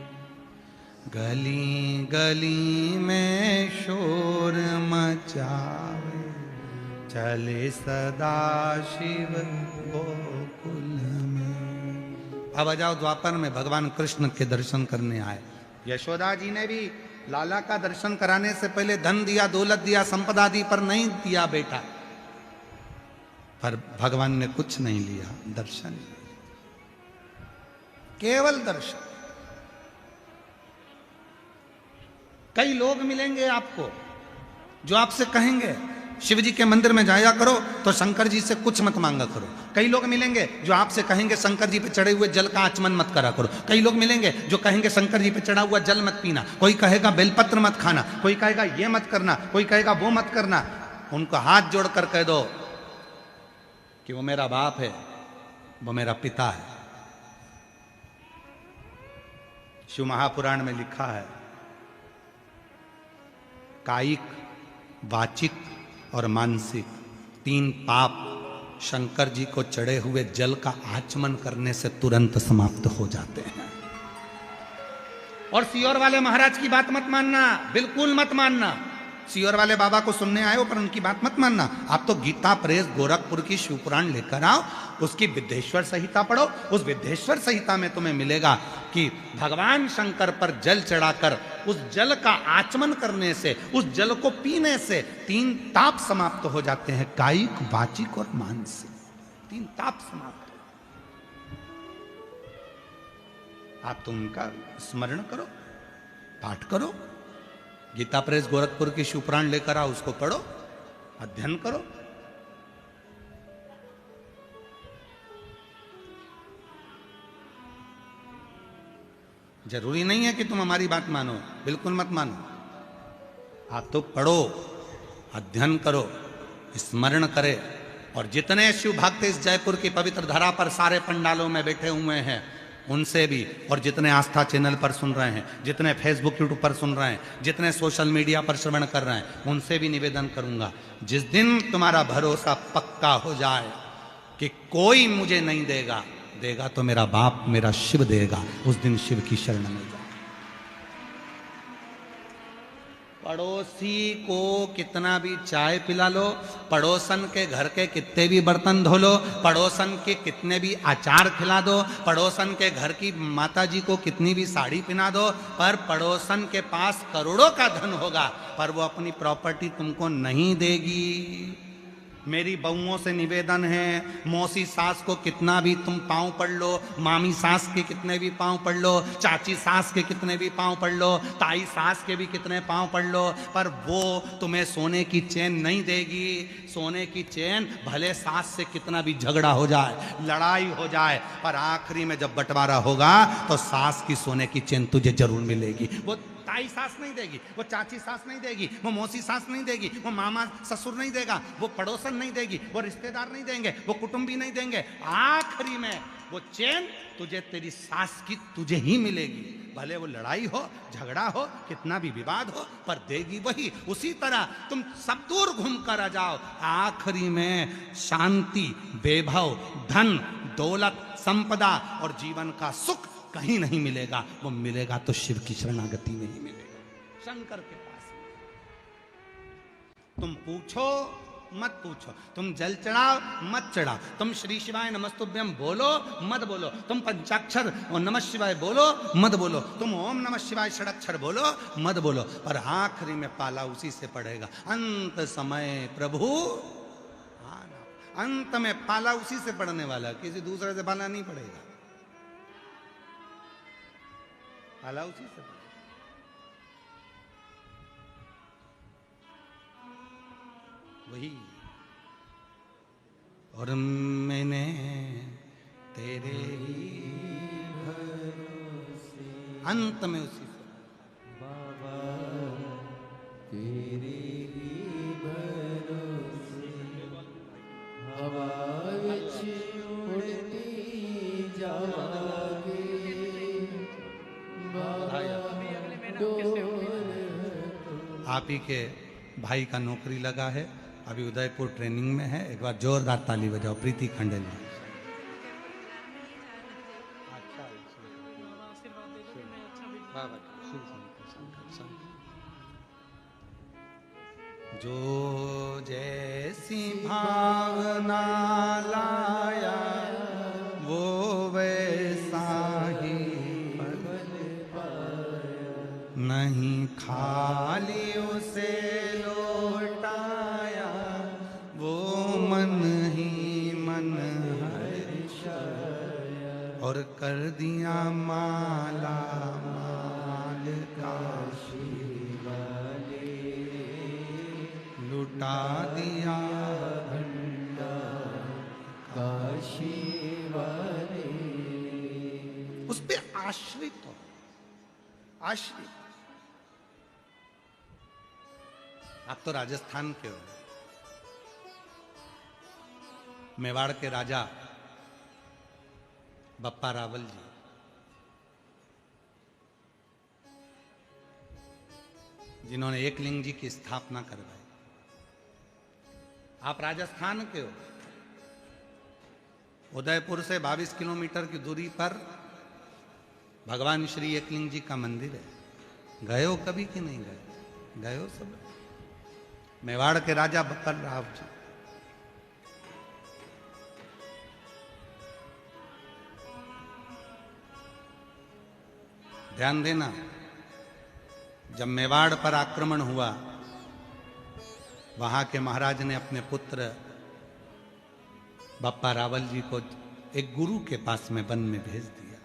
गली गली में शोर मचावे, चले सदा शिव गोकुल में। अब आ जाओ द्वापर में, भगवान कृष्ण के दर्शन करने आए। यशोदा जी ने भी लाला का दर्शन कराने से पहले धन दिया, दौलत दिया, संपदा दी, पर नहीं दिया बेटा। पर भगवान ने कुछ नहीं लिया, दर्शन। केवल दर्शन। कई लोग मिलेंगे आपको जो आपसे कहेंगे शिव जी के मंदिर में जाया करो तो शंकर जी से कुछ मत मांगा करो। कई लोग मिलेंगे जो आपसे कहेंगे शंकर जी पे चढ़े हुए जल का आचमन मत करा करो। कई लोग मिलेंगे जो कहेंगे शंकर जी पे चढ़ा हुआ जल मत पीना। कोई कहेगा बेलपत्र मत खाना, कोई कहेगा ये मत करना, कोई कहेगा वो मत करना। उनको हाथ जोड़कर कह दो कि वो मेरा बाप है, वो मेरा पिता है। शिव महापुराण में लिखा है कायिक, वाचिक और मानसिक 3 पाप शंकर जी को चढ़े हुए जल का आचमन करने से तुरंत समाप्त हो जाते हैं। और सियोर वाले महाराज की बात मत मानना, बिल्कुल मत मानना। सियोर वाले बाबा को सुनने आए हो पर उनकी बात मत मानना। आप तो गीता प्रेस गोरखपुर की शिवपुराण लेकर आओ, उसकी विद्येश्वर संहिता पढ़ो। उस विद्येश्वर संहिता में तुम्हें मिलेगा कि भगवान शंकर पर जल चढ़ाकर उस जल का आचमन करने से, उस जल को पीने से 3 ताप समाप्त हो जाते हैं, कायिक, वाचिक और मानसिक। 3 ताप समाप्त। आप तो उनका स्मरण करो, पाठ करो। गीता प्रेस गोरखपुर की शिवपुराण लेकर आओ, उसको पढ़ो, अध्ययन करो। जरूरी नहीं है कि तुम हमारी बात मानो, बिल्कुल मत मानो। आप तो पढ़ो, अध्ययन करो, स्मरण करे। और जितने शिव भक्त इस जयपुर की पवित्र धरा पर सारे पंडालों में बैठे हुए हैं उनसे भी, और जितने आस्था चैनल पर सुन रहे हैं, जितने फेसबुक यूट्यूब पर सुन रहे हैं, जितने सोशल मीडिया पर श्रवण कर रहे हैं, उनसे भी निवेदन करूंगा, जिस दिन तुम्हारा भरोसा पक्का हो जाए कि कोई मुझे नहीं देगा, देगा तो मेरा बाप मेरा शिव देगा, उस दिन शिव की शरण में जाओ। पड़ोसी को कितना भी चाय पिला लो, पड़ोसन के घर के कितने भी बर्तन धो लो, पड़ोसन के कितने भी अचार खिला दो, पड़ोसन के घर की माता जी को कितनी भी साड़ी पहना दो, पर पड़ोसन के पास करोड़ों का धन होगा पर वो अपनी प्रॉपर्टी तुमको नहीं देगी। मेरी बहुओं से निवेदन है, मौसी सास को कितना भी तुम पांव पड़ लो, मामी सास के कितने भी पांव पड़ लो, चाची सास के कितने भी पांव पड़ लो, ताई सास के भी कितने पांव पड़ लो, पर वो तुम्हें सोने की चैन नहीं देगी। सोने की चैन भले सास से कितना भी झगड़ा हो जाए, लड़ाई हो जाए, पर आखिरी में जब बंटवारा होगा तो सास की सोने की चैन तुझे जरूर मिलेगी। वो ताई सास नहीं देगी, वो चाची सास नहीं देगी, वो मौसी सास नहीं देगी, वो मामा ससुर नहीं देगा, वो पड़ोसन नहीं देगी, वो रिश्तेदार नहीं देंगे, वो कुटुंबी नहीं देंगे। आखिरी में वो चैन तुझे तेरी सास की तुझे ही मिलेगी। भले वो लड़ाई हो, झगड़ा हो, कितना भी विवाद हो, पर देगी वही। उसी तरह तुम सब दूर घूम कर आ जाओ, आखिरी में शांति, वैभव, धन, दौलत, संपदा और जीवन का सुख कहीं नहीं मिलेगा। वो मिलेगा तो शिव की शरणागति में ही मिलेगा, शंकर के पास। तुम पूछो मत पूछो, तुम जल चढ़ाओ मत चढ़ाओ, तुम श्री शिवाय नमस्तुभ्यम बोलो मत बोलो, तुम पंचाक्षर और नमः शिवाय बोलो मत बोलो, तुम ओम नमः शिवाय षडक्षर बोलो मत बोलो, पर आखिरी में पाला उसी से पड़ेगा। अंत समय प्रभु आना, अंत में पाला उसी से पड़ने वाला, किसी दूसरे से पाला नहीं पड़ेगा, पाला उसी से पड़ेगा। वही और मैंने तेरे ही भरोसे, अंत में उसी से बाबा तेरे ही भरोसे, हवा विच उड़ती जावांगे बाबा डोर। आप ही के भाई का नौकरी लगा है, अभी उदयपुर ट्रेनिंग में है। एक बार जोरदार ताली बजाओ प्रीति खंडेल। जो जैसी भावना लाया वो वैसा ही फल पाया, नहीं खाली उसे लौटाया वो मन ही मन हर्षाया, और कर दिया माला माल काशी वाले लुटा दिया भंडार काशी वाले। उस पे आश्रित हो, आश्रित। आप तो राजस्थान के हो, मेवाड़ के राजा बप्पा रावल जी, जिन्होंने एकलिंग जी की स्थापना करवाई। आप राजस्थान के हो, उदयपुर से 22 किलोमीटर की दूरी पर भगवान श्री एकलिंग जी का मंदिर है। गए हो कभी कि नहीं गए? गए हो सब? मेवाड़ के राजा बप्पा राव जी, ध्यान देना, जब मेवाड़ पर आक्रमण हुआ, वहां के महाराज ने अपने पुत्र बप्पा रावल जी को एक गुरु के पास में वन में भेज दिया।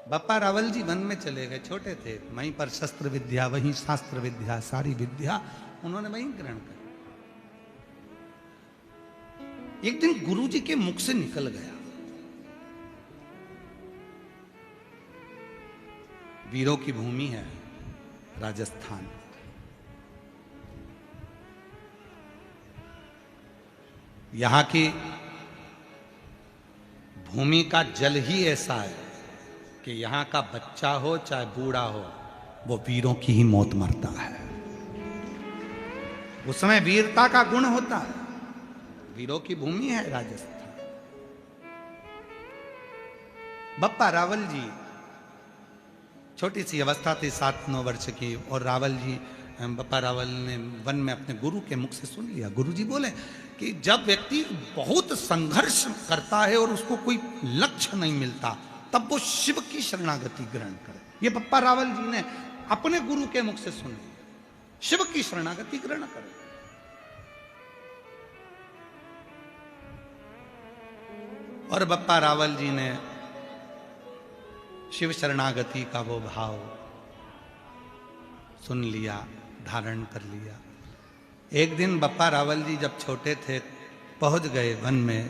बप्पा रावल जी वन में चले गए, छोटे थे, वहीं पर शस्त्र विद्या, वहीं शास्त्र विद्या, सारी विद्या उन्होंने वहीं ग्रहण कर। एक दिन गुरु जी के मुख से निकल गया, वीरों की भूमि है राजस्थान, यहां की भूमि का जल ही ऐसा है कि यहां का बच्चा हो चाहे बूढ़ा हो, वो वीरों की ही मौत मरता है। उसमें वीरता का गुण होता है। वीरों की भूमि है राजस्थान। बप्पा रावल जी छोटी सी अवस्था थी, 7-9 वर्ष की, और रावल जी, बप्पा रावल ने वन में अपने गुरु के मुख से सुन लिया। गुरु जी बोले कि जब व्यक्ति बहुत संघर्ष करता है और उसको कोई लक्ष्य नहीं मिलता, तब वो शिव की शरणागति ग्रहण करे। ये बप्पा रावल जी ने अपने गुरु के मुख से सुन लिया, शिव की शरणागति ग्रहण करे। और बप्पा रावल जी ने शिव शरणागति का वो भाव सुन लिया, धारण कर लिया। एक दिन बप्पा रावल जी जब छोटे थे, पहुंच गए वन में,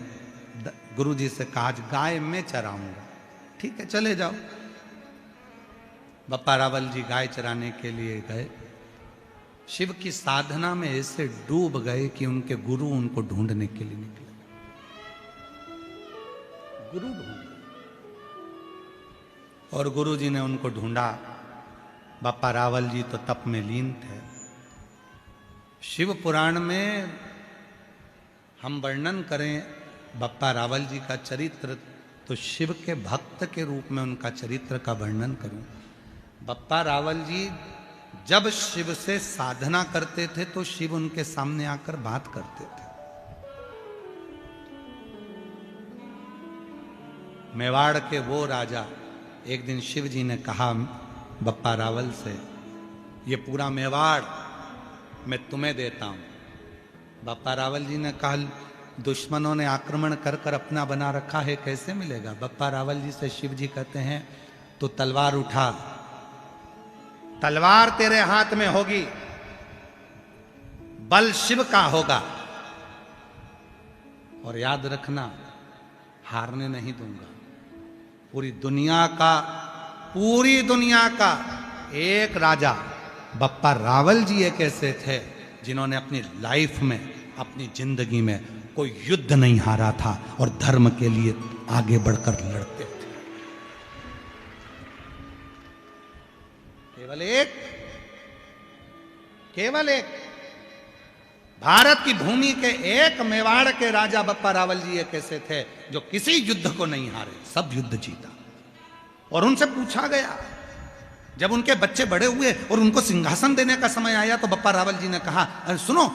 गुरु जी से कहा आज गाय मैं चराऊंगा। ठीक है, चले जाओ। बप्पा रावल जी गाय चराने के लिए गए। शिव की साधना में ऐसे डूब गए कि उनके गुरु उनको ढूंढने के लिए निकले। गुरु ढूंढे और गुरु जी ने उनको ढूंढा। बप्पा रावल जी तो तप में लीन थे। शिव पुराण में हम वर्णन करें बप्पा रावल जी का चरित्र, तो शिव के भक्त के रूप में उनका चरित्र का वर्णन करूं। बप्पा रावल जी जब शिव से साधना करते थे तो शिव उनके सामने आकर बात करते थे। मेवाड़ के वो राजा, एक दिन शिव जी ने कहा बप्पा रावल से, ये पूरा मेवाड़ मैं तुम्हें देता हूं। बप्पा रावल जी ने कहा दुश्मनों ने आक्रमण कर कर अपना बना रखा है, कैसे मिलेगा? बप्पा रावल जी से शिव जी कहते हैं तो तलवार उठा, तलवार तेरे हाथ में होगी, बल शिव का होगा, और याद रखना हारने नहीं दूंगा। पूरी दुनिया का एक राजा बप्पा रावल जी एक ऐसे थे जिन्होंने अपनी लाइफ में, अपनी जिंदगी में कोई युद्ध नहीं हारा था और धर्म के लिए आगे बढ़कर लड़ते थे। केवल एक भारत की भूमि के एक मेवाड़ के राजा बप्पा रावल जी एक ऐसे थे जो किसी युद्ध को नहीं हारे, सब युद्ध जीता। और उनसे पूछा गया, जब उनके बच्चे बड़े हुए और उनको सिंहासन देने का समय आया, तो बप्पा रावल जी ने कहा सुनो,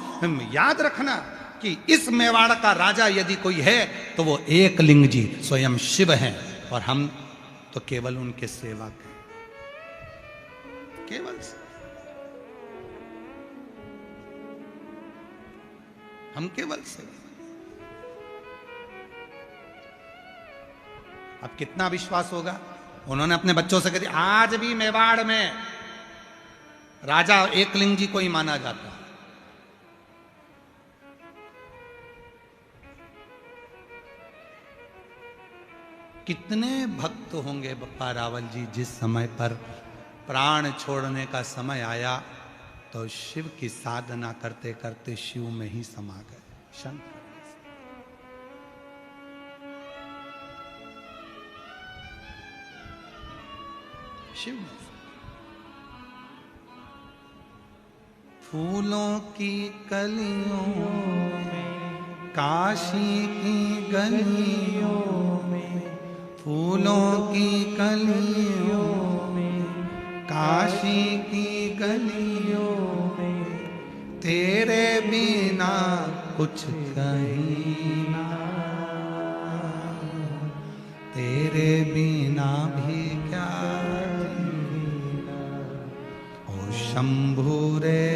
याद रखना कि इस मेवाड़ का राजा यदि कोई है तो वो एकलिंग जी स्वयं शिव हैं, और हम तो केवल उनके सेवक हैं। केवल हम केवल सेवक। अब कितना विश्वास होगा। उन्होंने अपने बच्चों से कह दिया, आज भी मेवाड़ में राजा एकलिंग जी को ही माना जाता है। कितने भक्त होंगे बप्पा रावल जी, जिस समय पर प्राण छोड़ने का समय आया तो शिव की साधना करते करते शिव में ही समा गए। शंकर शिव में। फूलों की कलियों में, काशी की गलियों में, फूलों की कलियों में, काशी की गलियों में, तेरे बिना कुछ कहीं ना, तेरे बिना भी क्या जीना। ओ शंभू रे,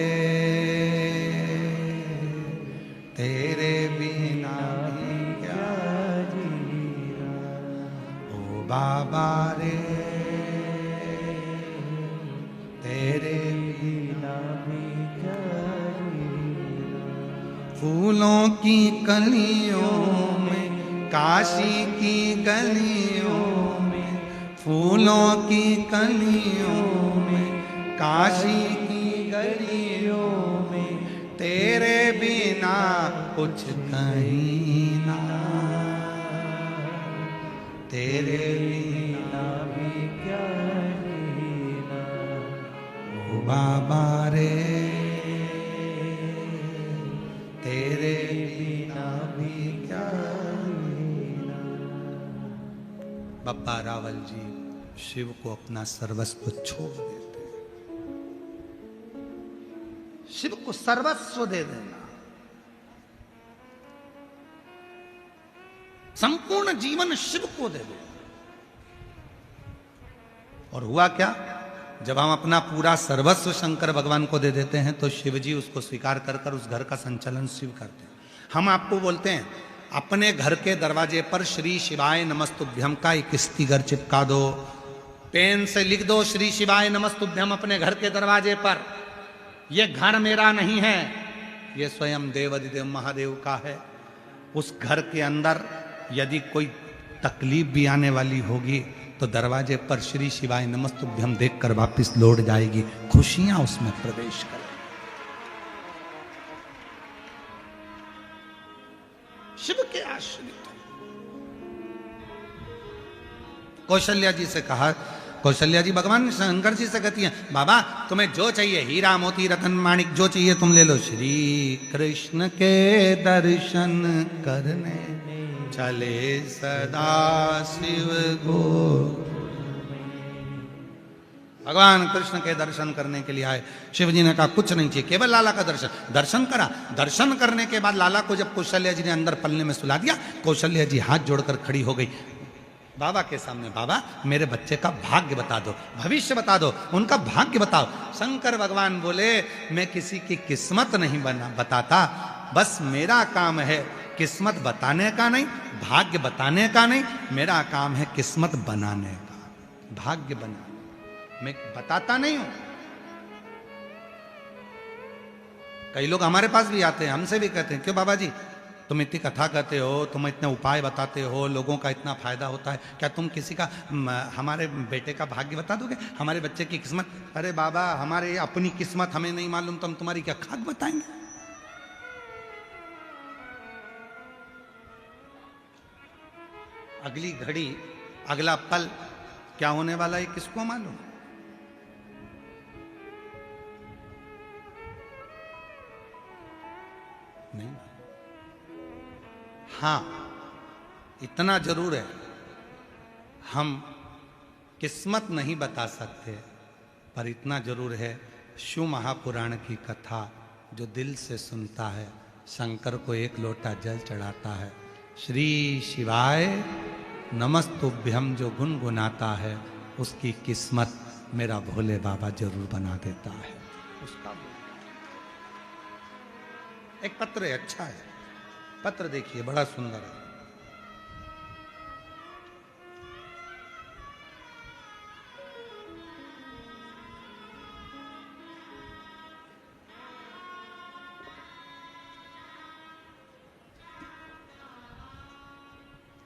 तेरे बिना भी क्या जीना। ओ बाबा रे, तेरे बिना भी क्या जीना। फूलों की कलियों में, काशी की गलियों में, फूलों की कलियों में, काशी की गलियों में, तेरे बिना कुछ कहीं ना, तेरे बिना भी क्या जीना। ओ बाबा रे, तेरे बिना भी क्या जीना। बप्पा रावल जी शिव को अपना सर्वस्व छोड़ देते हैं। शिव को सर्वस्व दे देना, संपूर्ण जीवन शिव को दे देना। और हुआ क्या, जब हम अपना पूरा सर्वस्व शंकर भगवान को दे देते हैं तो शिव जी उसको स्वीकार कर कर उस घर का संचालन शिव करते हैं। हम आपको बोलते हैं अपने घर के दरवाजे पर श्री शिवाय नमस्तुभ्यम का एक स्टिकर चिपका दो, पेन से लिख दो श्री शिवाय नमस्तुभ्यम अपने घर के दरवाजे पर। यह घर मेरा नहीं है, यह स्वयं देवाधिदेव महादेव का है। उस घर के अंदर यदि कोई तकलीफ भी आने वाली होगी तो दरवाजे पर श्री शिवाय नमस्तुभ्यम देखकर वापस लौट जाएगी, खुशियां उसमें प्रवेश करें। शिव के आश्रित। कौशल्या जी से कहा, कौशल्या जी भगवान शंकर जी से कहती हैं, बाबा तुम्हें जो चाहिए, हीरा मोती रतन माणिक जो चाहिए तुम ले लो। श्री कृष्ण के दर्शन करने चले सदा शिव को। भगवान कृष्ण के दर्शन करने के लिए आए। शिव जी ने कहा कुछ नहीं चाहिए, केवल लाला का दर्शन। दर्शन करा, दर्शन करने के बाद लाला को जब कौशल्या जी ने अंदर पलने में सुला दिया, कौशल्या जी हाथ जोड़कर खड़ी हो गई बाबा के सामने। बाबा मेरे बच्चे का भाग्य बता दो, भविष्य बता दो, उनका भाग्य बताओ। शंकर भगवान बोले मैं किसी की किस्मत नहीं बताता, बस मेरा काम है किस्मत बताने का नहीं, भाग्य बताने का नहीं, मेरा काम है किस्मत बनाने का, भाग्य बनाने। मैं बताता नहीं हूं। कई लोग हमारे पास भी आते हैं, हमसे भी कहते हैं क्यों बाबा जी तुम इतनी कथा कहते हो, तुम इतने उपाय बताते हो, लोगों का इतना फायदा होता है, क्या तुम किसी का हमारे बेटे का भाग्य बता दोगे, हमारे बच्चे की किस्मत? अरे बाबा हमारे अपनी किस्मत हमें नहीं मालूम तो हम तुम्हारी क्या खाक बताएंगे? अगली घड़ी अगला पल क्या होने वाला है किसको मालूम? नहीं। हां इतना जरूर है, हम किस्मत नहीं बता सकते, पर इतना जरूर है शिव महापुराण की कथा जो दिल से सुनता है, शंकर को एक लोटा जल चढ़ाता है, श्री शिवाय नमस्तुभ्यम जो गुनगुनाता है, उसकी किस्मत मेरा भोले बाबा जरूर बना देता है। उसका एक पत्र है, अच्छा है, पत्र देखिए बड़ा सुंदर है।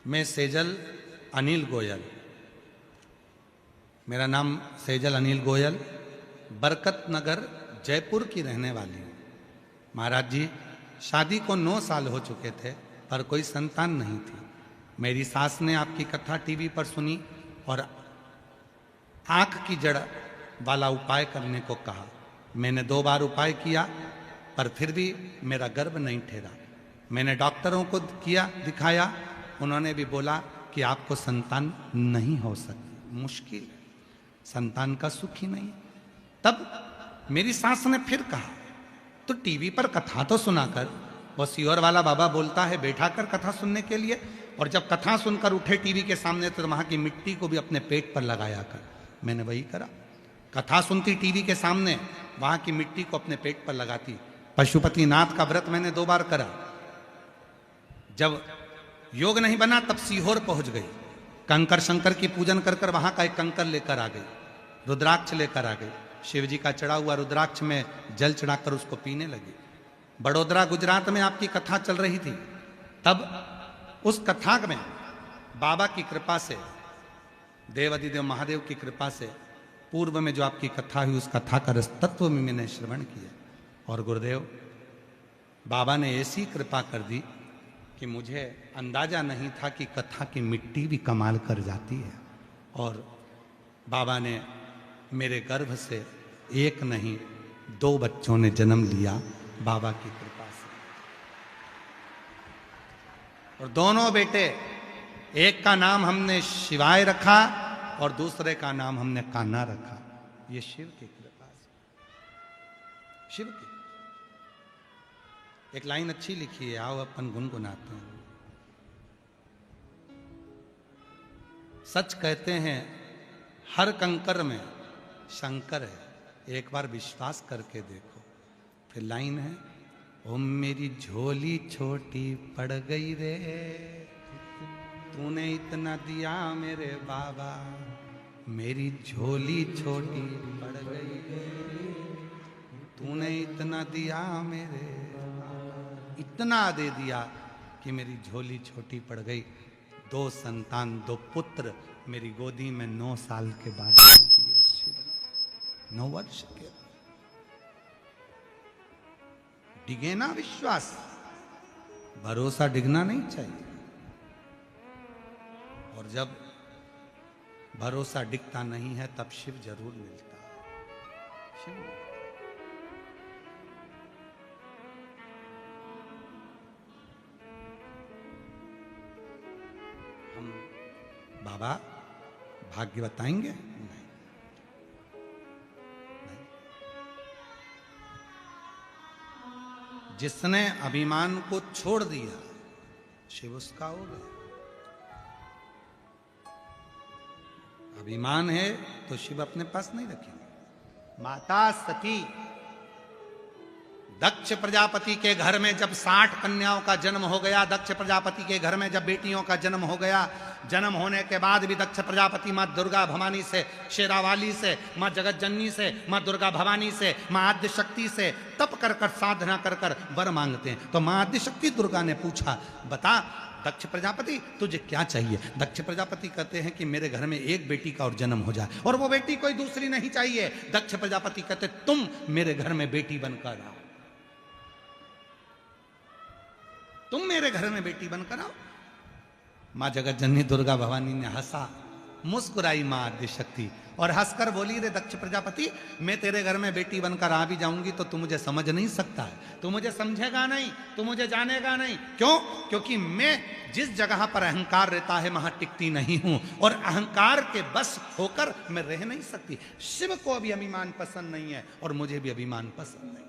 मैं सेजल अनिल गोयल, मेरा नाम सेजल अनिल गोयल, बरकत नगर जयपुर की रहने वाली हूँ। महाराज जी, शादी को 9 साल हो चुके थे पर कोई संतान नहीं थी। मेरी सास ने आपकी कथा टीवी पर सुनी और आंख की जड़ वाला उपाय करने को कहा। मैंने 2 बार उपाय किया पर फिर भी मेरा गर्भ नहीं ठहरा। मैंने डॉक्टरों को किया, दिखाया, उन्होंने भी बोला कि आपको संतान नहीं हो सकती, मुश्किल है, संतान का सुख ही नहीं। तब मेरी सास ने फिर कहा, तो टीवी पर कथा तो सुनाकर, वो सियोर वाला बाबा बोलता है बैठा कर कथा सुनने के लिए, और जब कथा सुनकर उठे टीवी के सामने तो वहां की मिट्टी को भी अपने पेट पर लगाया कर। मैंने वही करा, कथा सुनती टीवी के सामने, वहां की मिट्टी को अपने पेट पर लगाती। पशुपतिनाथ का व्रत मैंने 2 बार करा। जब योग नहीं बना तब सीहोर पहुंच गई, कंकर शंकर की पूजन कर कर वहां का एक कंकर लेकर आ गई, रुद्राक्ष लेकर आ गई, शिव जी का चढ़ा हुआ रुद्राक्ष में जल चढ़ाकर उसको पीने लगी। बड़ोदरा गुजरात में आपकी कथा चल रही थी, तब उस कथा में बाबा की कृपा से, देवादिदेव महादेव की कृपा से, पूर्व में जो आपकी कथा हुई उस कथा का रस तत्व में मैंने श्रवण किया, और गुरुदेव बाबा ने ऐसी कृपा कर दी कि मुझे अंदाजा नहीं था कि कथा की मिट्टी भी कमाल कर जाती है। और बाबा ने मेरे गर्भ से 1 नहीं 2 बच्चों ने जन्म लिया बाबा की कृपा से। और दोनों बेटे, एक का नाम हमने शिवाय रखा और दूसरे का नाम हमने कान्हा रखा। ये शिव की कृपा से, शिव की। एक लाइन अच्छी लिखी है, आओ अपन गुनगुनाते हैं। सच कहते हैं हर कंकर में शंकर है, एक बार विश्वास करके देखो। फिर लाइन है, ओ मेरी झोली छोटी पड़ गई रे, तूने इतना दिया मेरे बाबा, मेरी झोली छोटी पड़ गई रे, तूने इतना दिया मेरे, इतना दे दिया कि मेरी झोली छोटी पड़ गई। 2 संतान, 2 पुत्र मेरी गोदी में 9 साल के बाद मिलती है, 9 वर्ष के। डिगे ना विश्वास, भरोसा डिगना नहीं चाहिए। और जब भरोसा डिगता नहीं है तब शिव जरूर मिलता है, शिव। हम बाबा भाग्य बताएंगे? नहीं, नहीं। जिसने अभिमान को छोड़ दिया शिव उसका हो गया। अभिमान है तो शिव अपने पास नहीं रखेंगे। माता सती दक्ष प्रजापति के घर में जब 60 कन्याओं का जन्म हो गया, दक्ष प्रजापति के घर में जब बेटियों का जन्म हो गया, जन्म होने के बाद भी दक्ष प्रजापति माँ दुर्गा भवानी से, शेरावाली से, माँ जगत जननी से, माँ दुर्गा भवानी से, माँ आद्य शक्ति से तप कर कर, साधना कर कर वर मांगते हैं। तो माँ आद्य शक्ति दुर्गा ने पूछा, बता दक्ष प्रजापति तुझे क्या चाहिए? दक्ष प्रजापति कहते हैं कि मेरे घर में एक बेटी का और जन्म हो जाए, और वो बेटी कोई दूसरी नहीं चाहिए। दक्ष प्रजापति कहते तुम मेरे घर में बेटी बनकर आओ, तुम मेरे घर में बेटी बनकर आओ। मां जगत जननी दुर्गा भवानी ने हंसा, मुस्कुराई मां आद्य शक्ति, और हंसकर बोली, रे दक्ष प्रजापति, मैं तेरे घर में बेटी बनकर आ भी जाऊंगी तो तू मुझे समझ नहीं सकता है, तू मुझे समझेगा नहीं, तू मुझे जानेगा नहीं। क्यों? क्योंकि मैं जिस जगह पर अहंकार रहता है वहां टिकती नहीं हूं, और अहंकार के बस होकर मैं रह नहीं सकती। शिव को अभी अभिमान पसंद नहीं है और मुझे भी अभिमान पसंद नहीं,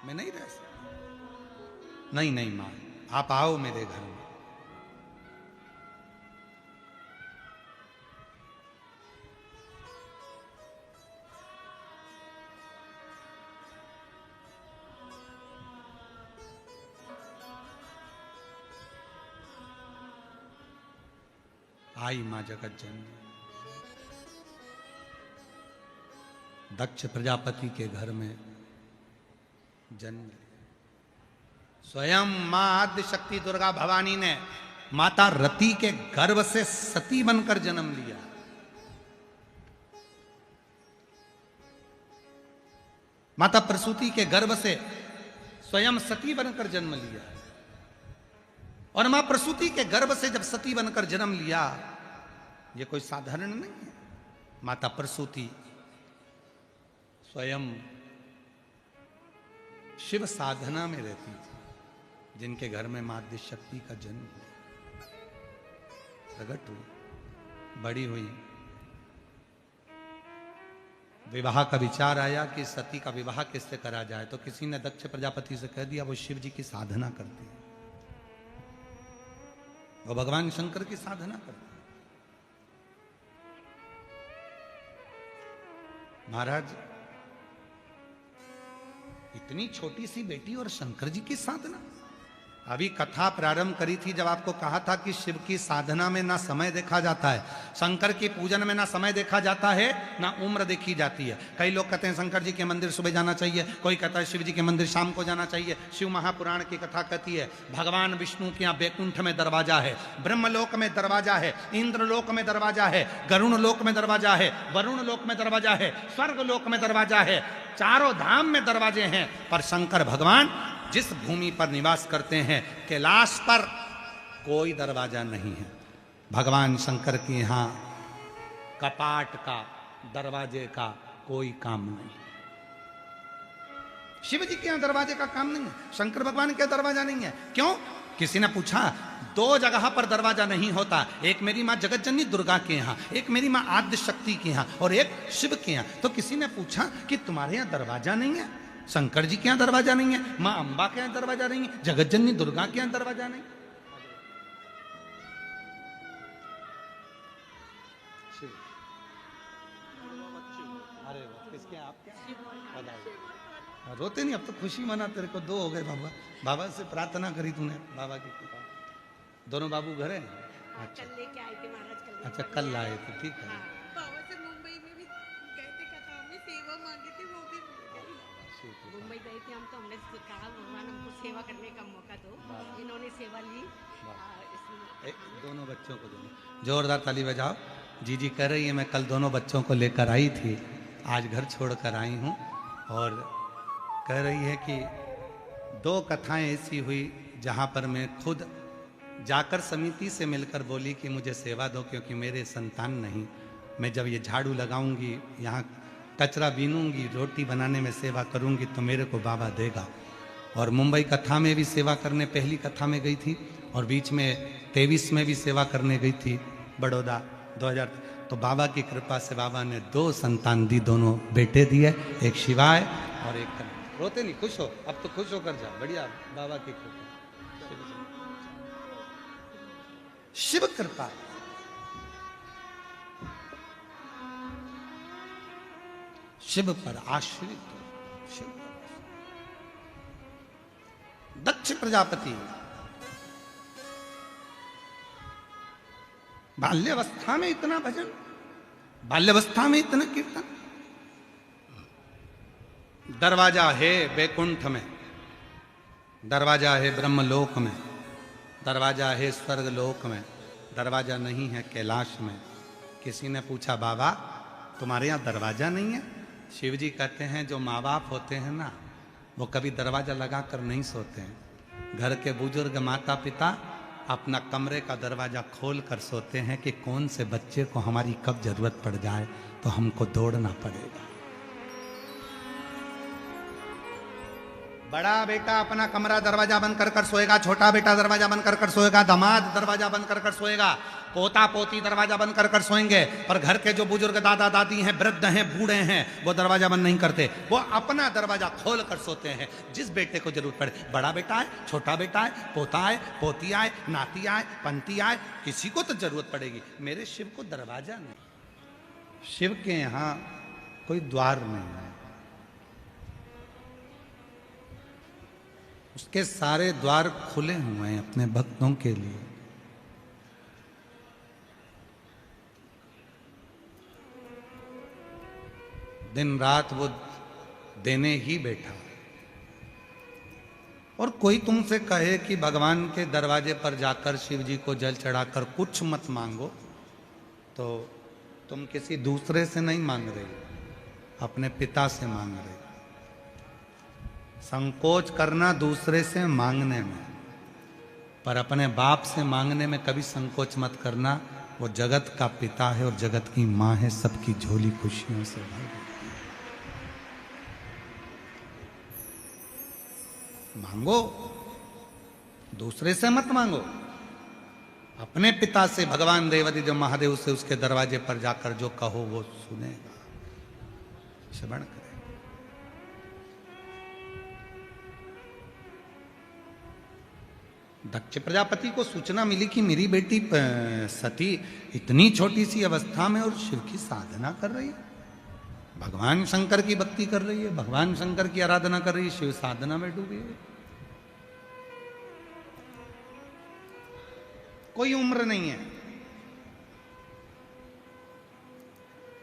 मैं नहीं रह सकती। नहीं नहीं मां, आप आओ मेरे घर में। आई मां जगत जननी, दक्ष प्रजापति के घर में जन्म लिया। स्वयं मां आद्य शक्ति दुर्गा भवानी ने माता रति के गर्भ से सती बनकर जन्म लिया। माता प्रसूति के गर्भ से स्वयं सती बनकर जन्म लिया। और मां प्रसूति के गर्भ से जब सती बनकर जन्म लिया, यह कोई साधारण नहीं है। माता प्रसूति स्वयं शिव साधना में रहती थी, जिनके घर में मां आद्य शक्ति का जन्म हुआ, प्रकट हुई, बड़ी हुई। विवाह का विचार आया कि सती का विवाह किससे करा जाए, तो किसी ने दक्ष प्रजापति से कह दिया वो शिव जी की साधना करती है, वो भगवान शंकर की साधना करती है। महाराज, इतनी छोटी सी बेटी और शंकर जी की साधना। अभी कथा प्रारंभ करी थी जब आपको कहा था कि शिव की साधना में ना समय देखा जाता है, शंकर की पूजन में ना समय देखा जाता है, ना उम्र देखी जाती है। कई लोग कहते हैं शंकर जी के मंदिर सुबह जाना चाहिए, कोई कहता है शिव जी के मंदिर शाम को जाना चाहिए। शिव महापुराण की कथा कहती है भगवान विष्णु के यहाँ बैकुंठ में दरवाजा है, ब्रह्मलोक में दरवाजा है, इंद्रलोक में दरवाजा है, गरुण लोक में दरवाजा है, वरुण लोक में दरवाजा है, स्वर्ग लोक में दरवाजा है, चारों धाम में दरवाजे हैं। पर शंकर भगवान जिस भूमि पर निवास करते हैं, कैलाश पर कोई दरवाजा नहीं है। भगवान शंकर के यहां कपाट का, दरवाजे का कोई काम नहीं। शिव जी के यहां दरवाजे का काम नहीं है, शंकर भगवान के दरवाजा नहीं है। क्यों? किसी ने पूछा, दो जगह पर दरवाजा नहीं होता, एक मेरी मां जगत जननी दुर्गा के यहां, एक मेरी मां आद्य शक्ति के यहां, और एक शिव के यहां। तो किसी ने पूछा कि तुम्हारे यहां दरवाजा नहीं है, शंकर जी के यहां दरवाजा नहीं है, मां अंबा के यहां दरवाजा नहीं है, जगत जननी दुर्गा के यहां दरवाजा नहीं। शिव, अरे किसके? आपके? रोते नहीं, अब तो खुशी मना, तेरे को दो हो गए बाबा। बाबा से प्रार्थना करी तूने, बाबा की कृपा। दोनों बाबू घर है? अच्छा, कल लेके आए थे महाराज, अच्छा कल लाए थे, ठीक है। बाबा से मुंबई में भी गए थे, कथा में सेवा मांगी थी, वो भी मुंबई गए थे हम, तो हमने कहा भगवान हमको सेवा करने का मौका दो, इन्होंने सेवा ली। दोनों बच्चों को दोनों जोरदार ताली बजाओ। जी कह रही है मैं कल दोनों बच्चों को लेकर आई थी, आज घर छोड़कर आई हूँ। और कह रही है कि दो कथाएं ऐसी हुई जहाँ पर मैं खुद जाकर समिति से मिलकर बोली कि मुझे सेवा दो, क्योंकि मेरे संतान नहीं। मैं जब ये झाड़ू लगाऊंगी, यहाँ कचरा बीनूंगी, रोटी बनाने में सेवा करूंगी, तो मेरे को बाबा देगा। और मुंबई कथा में भी सेवा करने पहली कथा में गई थी, और बीच में 23 में भी सेवा करने गई थी, बड़ौदा 2000। तो बाबा की कृपा से बाबा ने 2 संतान दी, दोनों बेटे दिए, एक शिवाय और एक कन्हैया। रोते नहीं, खुश हो, अब तो खुश होकर जा, बढ़िया, बाबा की कृपा, शिव कृपा। शिव पर आश्रित हो, शिव पर। दक्ष प्रजापति बाल्यावस्था में इतना भजन, बाल्यावस्था में इतना कीर्तन। दरवाजा है बैकुंठ में, दरवाजा है ब्रह्मलोक में, दरवाजा है स्वर्गलोक में, दरवाजा नहीं है कैलाश में। किसी ने पूछा बाबा तुम्हारे यहाँ दरवाजा नहीं है? शिव जी कहते हैं जो माँ बाप होते हैं ना, वो कभी दरवाजा लगा कर नहीं सोते हैं। घर के बुजुर्ग माता पिता अपना कमरे का दरवाजा खोल कर सोते हैं कि कौन से बच्चे को हमारी कब जरूरत पड़ जाए तो हमको दौड़ना पड़ेगा। बड़ा बेटा अपना कमरा दरवाजा बंद कर सोएगा, छोटा बेटा दरवाजा बंद कर सोएगा, दामाद दरवाजा बंद कर सोएगा, पोता पोती दरवाजा बंद कर सोएंगे। पर घर के जो बुजुर्ग दादा दादी हैं, वृद्ध हैं, बूढ़े हैं, वो दरवाजा बंद नहीं करते, वो अपना दरवाजा खोल कर सोते हैं। जिस बेटे को जरूरत पड़े, बड़ा बेटा है, छोटा बेटा है, पोता है, पोती आए, नाती आए, पंती आए, किसी को तो जरूरत पड़ेगी। मेरे शिव को दरवाजा नहीं। शिव के यहाँ कोई द्वार नहीं है, उसके सारे द्वार खुले हुए हैं अपने भक्तों के लिए। दिन रात वो देने ही बैठा। और कोई तुमसे कहे कि भगवान के दरवाजे पर जाकर शिव जी को जल चढ़ाकर कुछ मत मांगो, तो तुम किसी दूसरे से नहीं मांग रहे, अपने पिता से मांग रहे। संकोच करना दूसरे से मांगने में, पर अपने बाप से मांगने में कभी संकोच मत करना। वो जगत का पिता है और जगत की माँ है, सबकी झोली खुशियों से भर देती है। मांगो, दूसरे से मत मांगो, अपने पिता से, भगवान देवादिदेव महादेव से उसके दरवाजे पर जाकर जो कहो वो सुनेगा, श्रवण करे। दक्ष प्रजापति को सूचना मिली कि मेरी बेटी सती इतनी छोटी सी अवस्था में और शिव की साधना कर रही है, भगवान शंकर की भक्ति कर रही है, भगवान शंकर की आराधना कर रही है, शिव साधना में डूबी है। कोई उम्र नहीं है,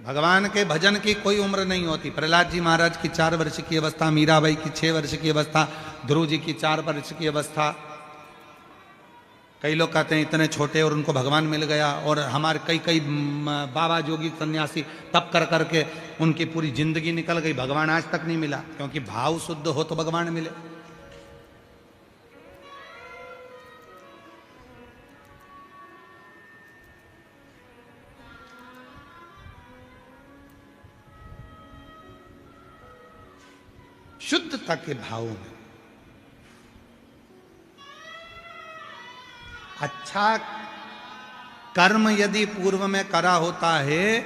भगवान के भजन की कोई उम्र नहीं होती। प्रहलाद जी महाराज की 4 वर्ष की अवस्था, मीराबाई की 6 वर्ष की अवस्था, ध्रुव जी की 4 वर्ष की अवस्था। कई लोग कहते हैं इतने छोटे और उनको भगवान मिल गया, और हमारे कई बाबा जोगी सन्यासी तप कर करके उनकी पूरी जिंदगी निकल गई, भगवान आज तक नहीं मिला। क्योंकि भाव शुद्ध हो तो भगवान मिले। शुद्धता के भाव में अच्छा कर्म यदि पूर्व में करा होता है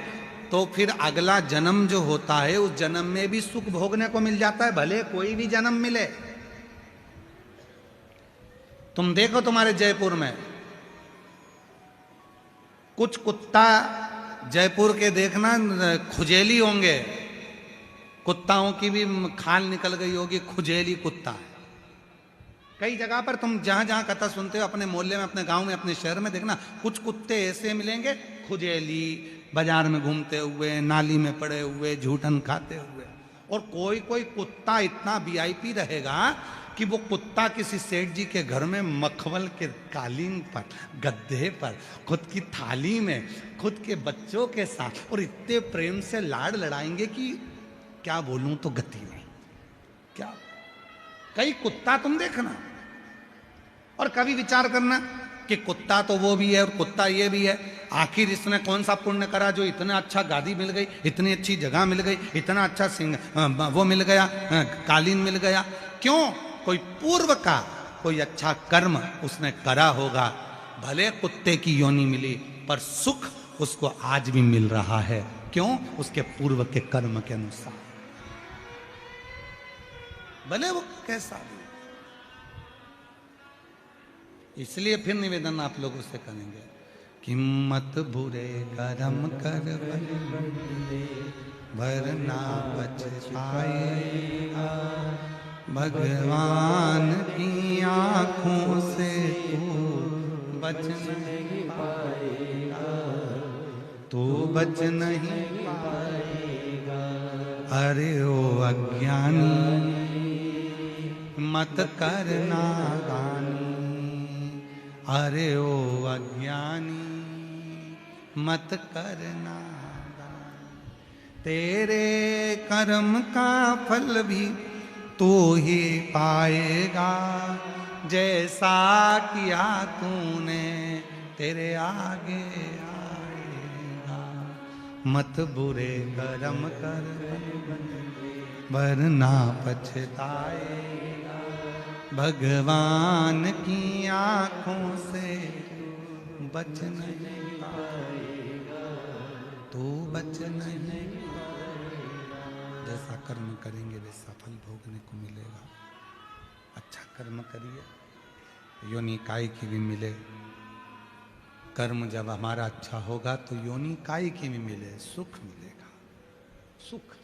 तो फिर अगला जन्म जो होता है उस जन्म में भी सुख भोगने को मिल जाता है, भले कोई भी जन्म मिले। तुम देखो तुम्हारे जयपुर में कुछ कुत्ता, जयपुर के देखना खुजेली होंगे, कुत्ताओं की भी खाल निकल गई होगी, खुजेली कुत्ता है। कई जगह पर तुम जहां जहां कथा सुनते हो, अपने मोहल्ले में, अपने गांव में, अपने शहर में देखना, कुछ कुत्ते ऐसे मिलेंगे खुजेली, बाजार में घूमते हुए, नाली में पड़े हुए, झूठन खाते हुए। और कोई कोई कुत्ता इतना वीआईपी रहेगा कि वो कुत्ता किसी सेठ जी के घर में मखमल के कालीन पर, गद्दे पर, खुद की थाली में, खुद के बच्चों के साथ, और इतने प्रेम से लाड़ लड़ाएंगे कि क्या बोलूं तो गति नहीं। क्या कई कुत्ता तुम देखना, और कभी विचार करना कि कुत्ता तो वो भी है और कुत्ता ये भी है, आखिर इसने कौन सा पुण्य करा जो इतना अच्छा गादी मिल गई, इतनी अच्छी जगह मिल गई, इतना अच्छा सिंह वो मिल गया, कालीन मिल गया। क्यों? कोई पूर्व का कोई अच्छा कर्म उसने करा होगा। भले कुत्ते की योनि मिली पर सुख उसको आज भी मिल रहा है। क्यों? उसके पूर्व के कर्म के अनुसार, भले वो कैसा भी। इसलिए फिर निवेदन आप लोगों से करेंगे कि मत बुरे कर्म कर वरना पछताएगा, भगवान की आंखों से तू बच नहीं पाएगा, तू बच नहीं पाएगा। अरे ओ अज्ञानी मत करना गानी, अरे ओ अज्ञानी मत करना गानी। तेरे कर्म का फल भी तू ही पाएगा, जैसा किया तूने तेरे आगे आएगा। मत बुरे कर्म कर वरना पछताएगा, भगवान की आंखों से बच नहीं पाएगा, तू बच नहीं पाएगा। जैसा कर्म करेंगे वैसा फल भोगने को मिलेगा। अच्छा कर्म करिए, योनि काय की भी मिले। कर्म जब हमारा अच्छा होगा तो योनि काय की भी मिले, सुख मिलेगा, सुख।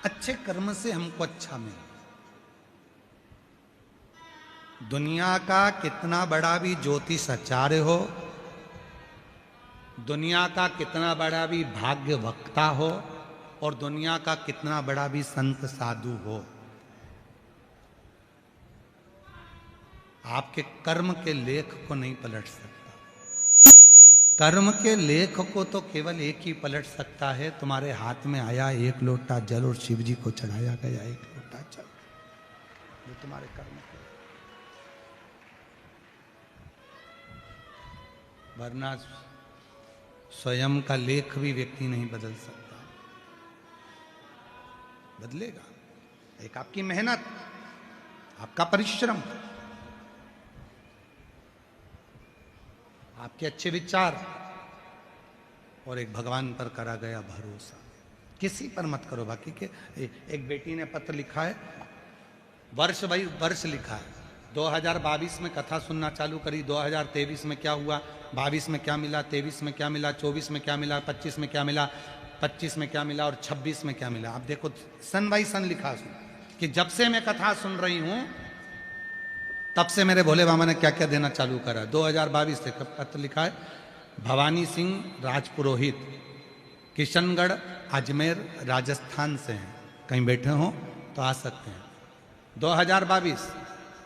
अच्छे कर्म से हमको अच्छा मिले। दुनिया का कितना बड़ा भी ज्योतिष आचार्य हो, दुनिया का कितना बड़ा भी भाग्य वक्ता हो और दुनिया का कितना बड़ा भी संत साधु हो, आपके कर्म के लेख को नहीं पलट सकता। कर्म के लेख को तो केवल एक ही पलट सकता है, तुम्हारे हाथ में आया एक लोटा जल और शिव जी को चढ़ाया गया एक लोटा जल, जो तुम्हारे कर्म के, वरना स्वयं का लेख भी व्यक्ति नहीं बदल सकता। बदलेगा एक आपकी मेहनत, आपका परिश्रम, आपके अच्छे विचार और एक भगवान पर करा गया भरोसा। किसी पर मत करो। बाकी के एक बेटी ने पत्र लिखा है, वर्ष भाई वर्ष लिखा है, 2022 में कथा सुनना चालू करी, 2023 में क्या हुआ, 22 में क्या मिला, 23 में क्या मिला, 24 में क्या मिला, 25 में क्या मिला, 25 में क्या मिला और 26 में क्या मिला। आप देखो सन बाई सन लिखा कि जब से मैं कथा सुन रही हूं तब से मेरे भोले बाबा ने क्या क्या देना चालू करा। 2022 से पत्र लिखा है, भवानी सिंह राजपुरोहित, किशनगढ़ अजमेर राजस्थान से हैं, कहीं बैठे हो तो आ सकते हैं। 2022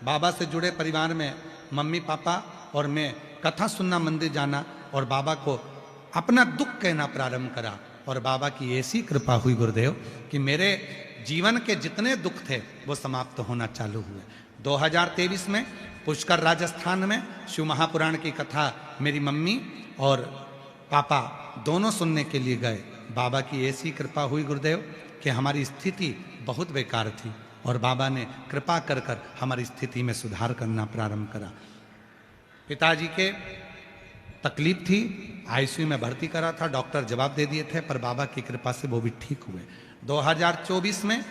बाबा से जुड़े परिवार में मम्मी पापा और मैं कथा सुनना, मंदिर जाना और बाबा को अपना दुख कहना प्रारंभ करा और बाबा की ऐसी कृपा हुई गुरुदेव कि मेरे जीवन के जितने दुख थे वो समाप्त होना चालू हुए। 2023 में पुष्कर राजस्थान में शिव महापुराण की कथा मेरी मम्मी और पापा दोनों सुनने के लिए गए। बाबा की ऐसी कृपा हुई गुरुदेव कि हमारी स्थिति बहुत बेकार थी और बाबा ने कृपा कर कर हमारी स्थिति में सुधार करना प्रारंभ करा। पिताजी के तकलीफ थी, आईसीयू में भर्ती करा था, डॉक्टर जवाब दे दिए थे, पर बाबा की कृपा से वो भी ठीक हुए। 2024 में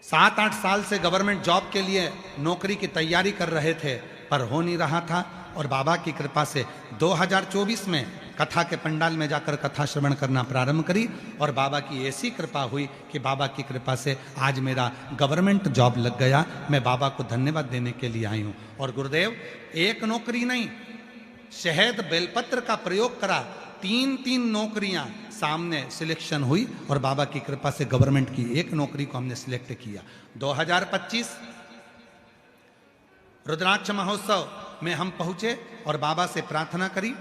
7-8 साल से गवर्नमेंट जॉब के लिए नौकरी की तैयारी कर रहे थे पर हो नहीं रहा था और बाबा की कृपा से 2024 में कथा के पंडाल में जाकर कथा श्रवण करना प्रारंभ करी और बाबा की ऐसी कृपा हुई कि बाबा की कृपा से आज मेरा गवर्नमेंट जॉब लग गया। मैं बाबा को धन्यवाद देने के लिए आई हूँ। और गुरुदेव एक नौकरी नहीं, शहद बेलपत्र का प्रयोग करा, 3 नौकरियां सामने सिलेक्शन हुई और बाबा की कृपा से गवर्नमेंट की एक नौकरी को हमने सिलेक्ट किया। 2025 रुद्राक्ष महोत्सव में हम पहुंचे और बाबा से प्रार्थना करी।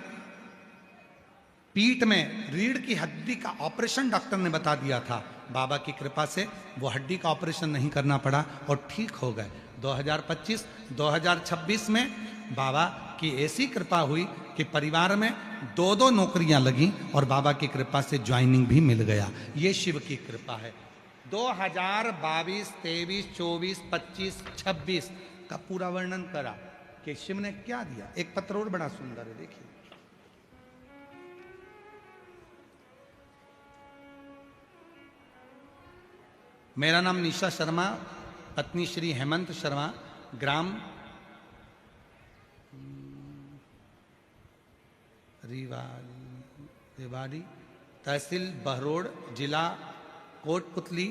पीठ में रीढ़ की हड्डी का ऑपरेशन डॉक्टर ने बता दिया था, बाबा की कृपा से वो हड्डी का ऑपरेशन नहीं करना पड़ा और ठीक हो गए। 2025-2026 में बाबा की ऐसी कृपा हुई कि परिवार में 2 नौकरियां लगी और बाबा की कृपा से ज्वाइनिंग भी मिल गया। ये शिव की कृपा है। 2022, 23, 24, 25, 26 का पूरा वर्णन करा कि शिव ने क्या दिया। एक पत्र और बड़ा सुंदर है, देखिए। मेरा नाम निशा शर्मा, पत्नी श्री हेमंत शर्मा, ग्राम रेवाड़ी, तहसील बहरोड, जिला कोटपुतली,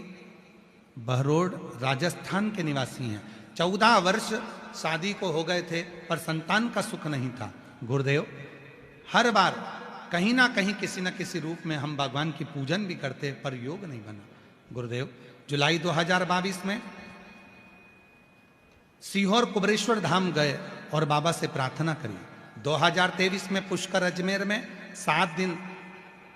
बहरोड, राजस्थान के निवासी हैं। 14 वर्ष शादी को हो गए थे पर संतान का सुख नहीं था। गुरुदेव, हर बार कहीं ना कहीं किसी न किसी रूप में हम भगवान की पूजन भी करते पर योग नहीं बना। गुरुदेव, जुलाई 2022 में सीहोर कुबरेश्वर धाम गए और बाबा से प्रार्थना करी। 2023 में पुष्कर अजमेर में 7 दिन,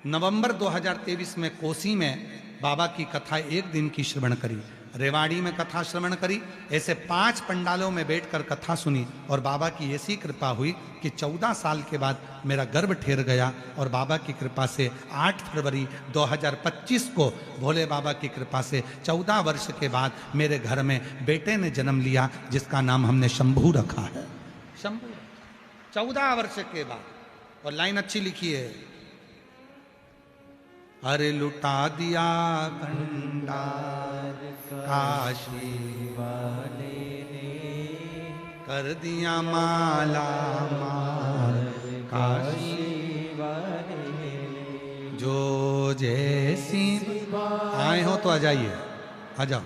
नवंबर 2023 में कोसी में बाबा की कथा 1 दिन की श्रवण करी, रेवाड़ी में कथा श्रवण करी। ऐसे 5 पंडालों में बैठकर कथा सुनी और बाबा की ऐसी कृपा हुई कि 14 साल के बाद मेरा गर्भ ठहर गया और बाबा की कृपा से 8 फरवरी 2025 को भोले बाबा की कृपा से 14 वर्ष के बाद मेरे घर में बेटे ने जन्म लिया जिसका नाम हमने शंभू रखा है। शंभू, 14 वर्ष के बाद। और लाइन अच्छी लिखी है, अरे लुटा दिया भंडार काशी वाले ने, कर दिया माला माल काशी वाले ने। जो जैसी आए हो तो आ जाइए, आ जाओ।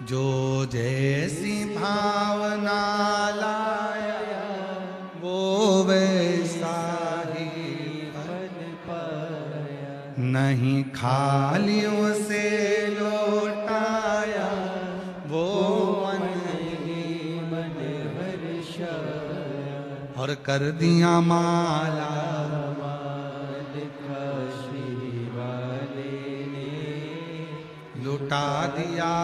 जो जैसी भावना लाया वो वैसा ही नहीं खाली उसे लौटाया वो मन मन हर्षाया और कर दिया माला माल काशी वाले ने लुटा दिया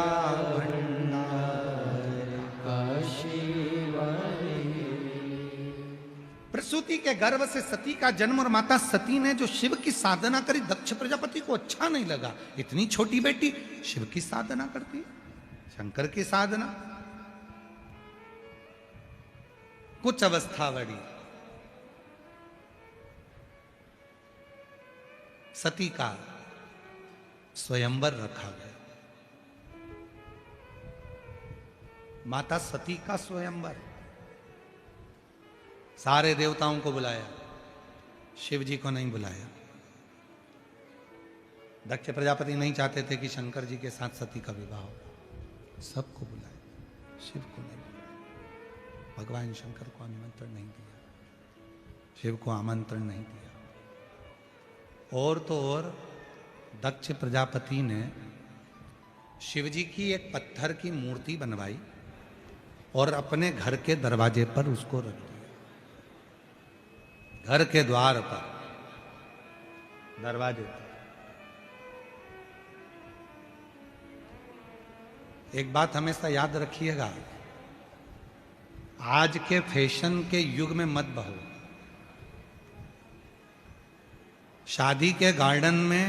काशी वाले प्रसूति के गर्भ से सती का जन्म और माता सती ने जो शिव की साधना करी, दक्ष प्रजापति को अच्छा नहीं लगा। इतनी छोटी बेटी शिव की साधना करती है, शंकर की साधना। कुछ अवस्था बढ़ी, सती का स्वयंवर रखा गया। माता सती का स्वयंवर, सारे देवताओं को बुलाया, शिव जी को नहीं बुलाया। दक्ष प्रजापति नहीं चाहते थे कि शंकर जी के साथ सती का विवाह हो, सबको बुलाया, शिव को नहीं बुलाया। भगवान शंकर को निमंत्रण नहीं दिया, शिव को आमंत्रण नहीं दिया। और तो और दक्ष प्रजापति ने शिव जी की एक पत्थर की मूर्ति बनवाई और अपने घर के दरवाजे पर उसको रख दिया। घर के द्वार पर, दरवाजे पर। एक बात हमेशा याद रखिएगा, आज के फैशन के युग में मत बहो। शादी के गार्डन में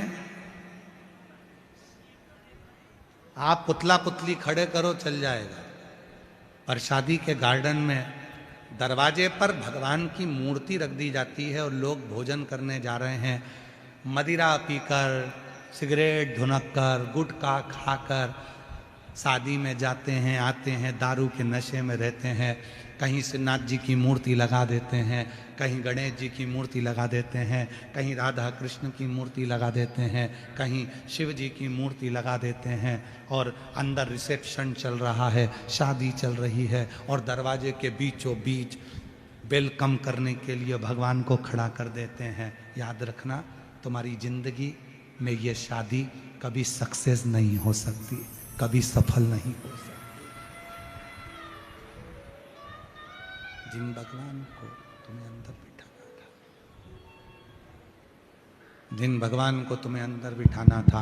आप पुतला पुतली खड़े करो चल जाएगा, पर शादी के गार्डन में दरवाजे पर भगवान की मूर्ति रख दी जाती है और लोग भोजन करने जा रहे हैं, मदिरा पीकर, सिगरेट धुनक्कर, गुटखा खाकर शादी में जाते हैं, आते हैं, दारू के नशे में रहते हैं। कहीं श्रीनाथ जी की मूर्ति लगा देते हैं, कहीं गणेश जी की मूर्ति लगा देते हैं, कहीं राधा कृष्ण की मूर्ति लगा देते हैं, कहीं शिव जी की मूर्ति लगा देते हैं, और अंदर रिसेप्शन चल रहा है, शादी चल रही है, और दरवाजे के बीचों बीच वेलकम करने के लिए भगवान को खड़ा कर देते हैं। याद रखना, तुम्हारी जिंदगी में ये शादी कभी सक्सेस नहीं हो सकती, कभी सफल नहीं हो सकती। जिन भगवान को तुम्हें अंदर बिठाना था, जिन भगवान को तुम्हें अंदर बिठाना था,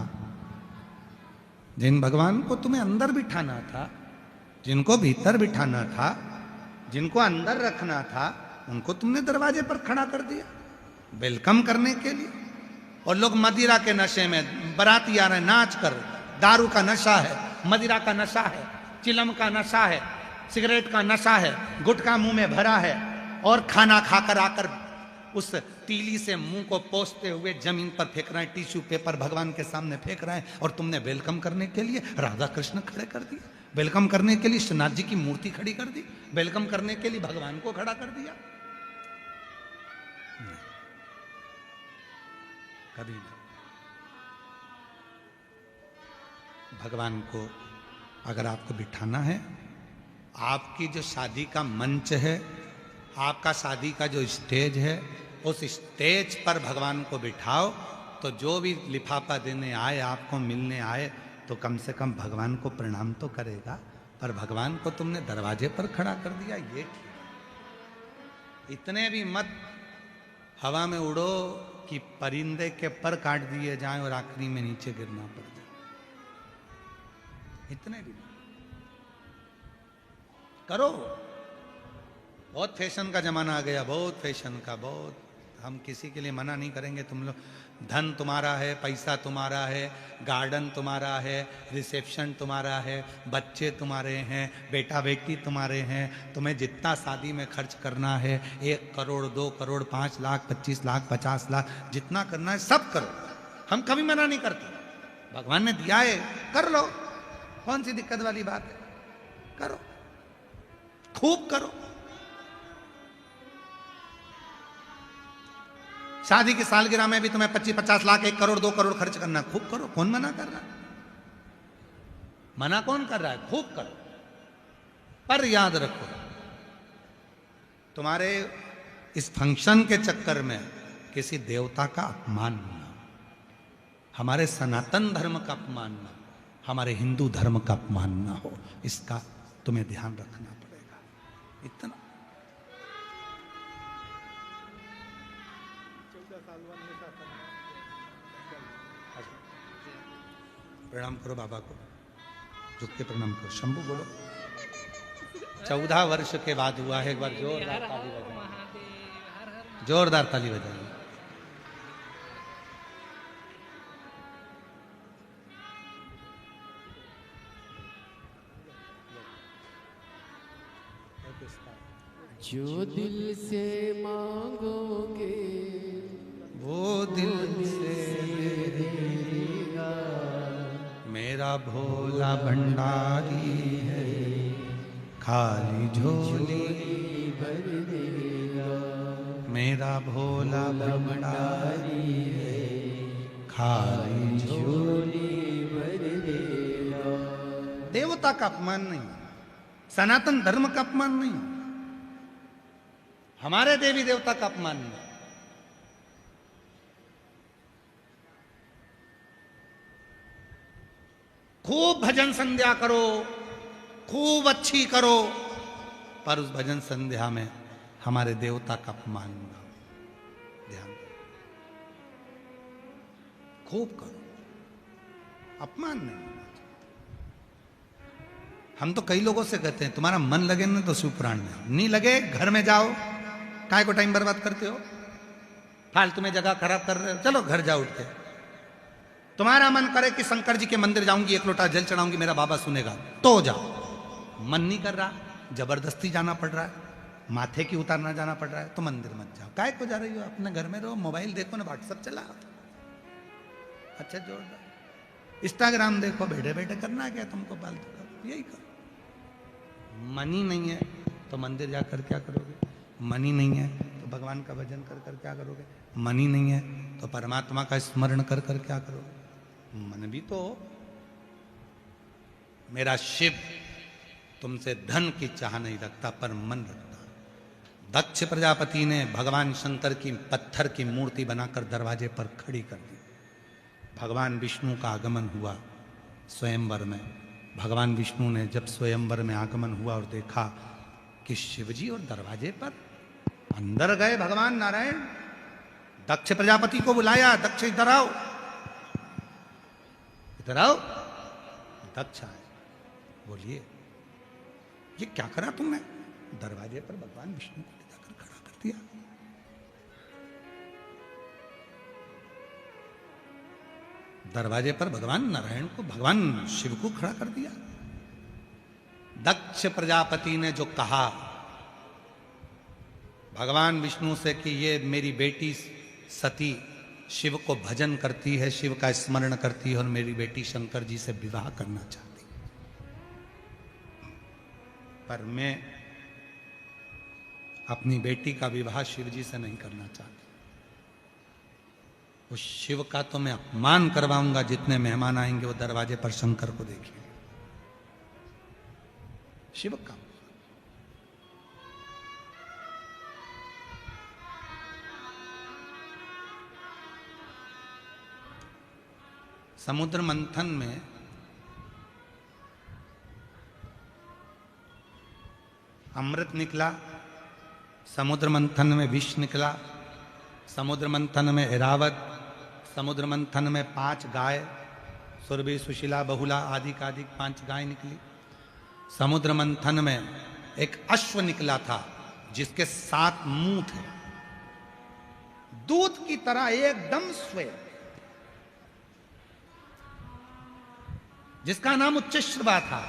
जिन भगवान को तुम्हें अंदर बिठाना था, जिनको भीतर बिठाना था, जिनको अंदर रखना था, उनको तुमने दरवाजे पर खड़ा कर दिया वेलकम करने के लिए। और लोग मदिरा के नशे में, बाराती आ रहे हैं नाच कर, दारू का नशा है, मदिरा का नशा है, चिलम का नशा है, सिगरेट का नशा है, गुटखा मुंह में भरा है, और खाना खाकर आकर उस तीली से मुंह को पोंछते हुए जमीन पर फेंक रहे हैं, टिश्यू पेपर भगवान के सामने फेंक रहे हैं, और तुमने वेलकम करने के लिए राधा कृष्ण खड़े कर दिए, वेलकम करने के लिए श्रीनाथ जी की मूर्ति खड़ी कर दी, वेलकम करने के लिए भगवान को खड़ा कर दिया। कभी नहीं। भगवान को अगर आपको बिठाना है, आपकी जो शादी का मंच है, आपका शादी का जो स्टेज है, उस स्टेज पर भगवान को बिठाओ, तो जो भी लिफाफा देने आए, आपको मिलने आए, तो कम से कम भगवान को प्रणाम तो करेगा। पर भगवान को तुमने दरवाजे पर खड़ा कर दिया, ये ठीक। इतने भी मत हवा में उड़ो कि परिंदे के पर काट दिए जाएं और आखिरी में नीचे गिरना पड़ जाए, इतने भी करो। बहुत फैशन का जमाना आ गया, बहुत फैशन का, बहुत। हम किसी के लिए मना नहीं करेंगे। तुम लोग, धन तुम्हारा है, पैसा तुम्हारा है, गार्डन तुम्हारा है, रिसेप्शन तुम्हारा है, बच्चे तुम्हारे हैं, बेटा बेटी तुम्हारे हैं, तुम्हें जितना शादी में खर्च करना है, 1 करोड़ 2 करोड़ 5 लाख 25 लाख 50 लाख जितना करना है सब करो, हम कभी मना नहीं करते। भगवान ने दिया है, कर लो, कौन सी दिक्कत वाली बात है, करो, खूब करो। शादी की सालगिरह में भी तुम्हें 25-50 लाख 1 करोड़ 2 करोड़ खर्च करना, खूब करो, कौन मना कर रहा है? मना कौन कर रहा है? खूब करो। पर याद रखो, तुम्हारे इस फंक्शन के चक्कर में किसी देवता का अपमान होना, हमारे सनातन धर्म का अपमान ना, हमारे हिंदू धर्म का अपमान ना हो, इसका तुम्हें ध्यान रखना पड़ेगा। इतना प्रणाम करो बाबा को, झुक के प्रणाम करो। शंभू बोलो। 14 वर्ष के बाद हुआ है। एक बार जोरदार ताली बजाइए, जोरदार ताली बजाइए। जो दिल से मांगोगे वो दिल से देगा, मेरा भोला भंडारी है, खाली झोली भर देगा। मेरा भोला भंडारी है, खाली झोली भर देगा। देवता का अपमान नहीं, सनातन धर्म का अपमान नहीं, हमारे देवी देवता का अपमान नहीं। खूब भजन संध्या करो, खूब अच्छी करो, पर उस भजन संध्या में हमारे देवता का अपमान ना हो। ध्यान दो, खूब करो, अपमान नहीं होना चाहिए। हम तो कई लोगों से कहते हैं तुम्हारा मन लगे ना तो शिव पुराण में आओ, नहीं लगे घर में जाओ, काय को टाइम बर्बाद करते हो, फालतू में जगह खराब कर रहे हो, चलो घर जाओ उठ के। तुम्हारा मन करे कि शंकर जी के मंदिर जाऊंगी, एक लोटा जल चढ़ाऊंगी, मेरा बाबा सुनेगा, तो जाओ। मन नहीं कर रहा, जबरदस्ती जाना पड़ रहा है, माथे की उतारना जाना पड़ रहा है, तो मंदिर मत जाओ। काय को जा रही हो, अपने घर में रहो, मोबाइल देखो ना, व्हाट्सएप चला, अच्छा जोरदार इंस्टाग्राम देखो, बैठे बैठे करना क्या तुमको, फालतू का यही करो। मन ही नहीं है तो मंदिर जाकर क्या करोगे, मन ही नहीं है तो भगवान का भजन कर कर क्या करोगे, मन ही नहीं है तो परमात्मा का स्मरण कर कर क्या करोगे। मन भी तो, मेरा शिव तुमसे धन की चाह नहीं रखता पर मन रखता। दक्ष प्रजापति ने भगवान शंकर की पत्थर की मूर्ति बनाकर दरवाजे पर खड़ी कर दी। भगवान विष्णु का आगमन हुआ स्वयंवर में। भगवान विष्णु ने जब स्वयंवर में आगमन हुआ और देखा कि शिवजी और दरवाजे पर, अंदर गए भगवान नारायण, दक्ष प्रजापति को बुलाया, दक्ष इधर आओ, इधर आओ। दक्ष आए, बोलिए ये क्या करा तुमने, दरवाजे पर भगवान विष्णु को ले जाकर खड़ा कर दिया। दरवाजे पर भगवान नारायण को, भगवान शिव को खड़ा कर दिया। दक्ष प्रजापति ने जो कहा भगवान विष्णु से कि ये मेरी बेटी सती शिव को भजन करती है, शिव का स्मरण करती है और मेरी बेटी शंकर जी से विवाह करना चाहती, पर मैं अपनी बेटी का विवाह शिव जी से नहीं करना चाहती। उस शिव का तो मैं अपमान करवाऊंगा, जितने मेहमान आएंगे वो दरवाजे पर शंकर को देखेंगे। शिव का समुद्र मंथन में अमृत निकला, समुद्र मंथन में विष निकला, समुद्र मंथन में ऐरावत, समुद्र मंथन में 5 गाय, सुरभि सुशीला बहुला आदि का आदि 5 गाय निकली। समुद्र मंथन में एक अश्व निकला था जिसके 7 मुंह थे, दूध की तरह एकदम श्वेत, जिसका नाम उच्चश्रवा था।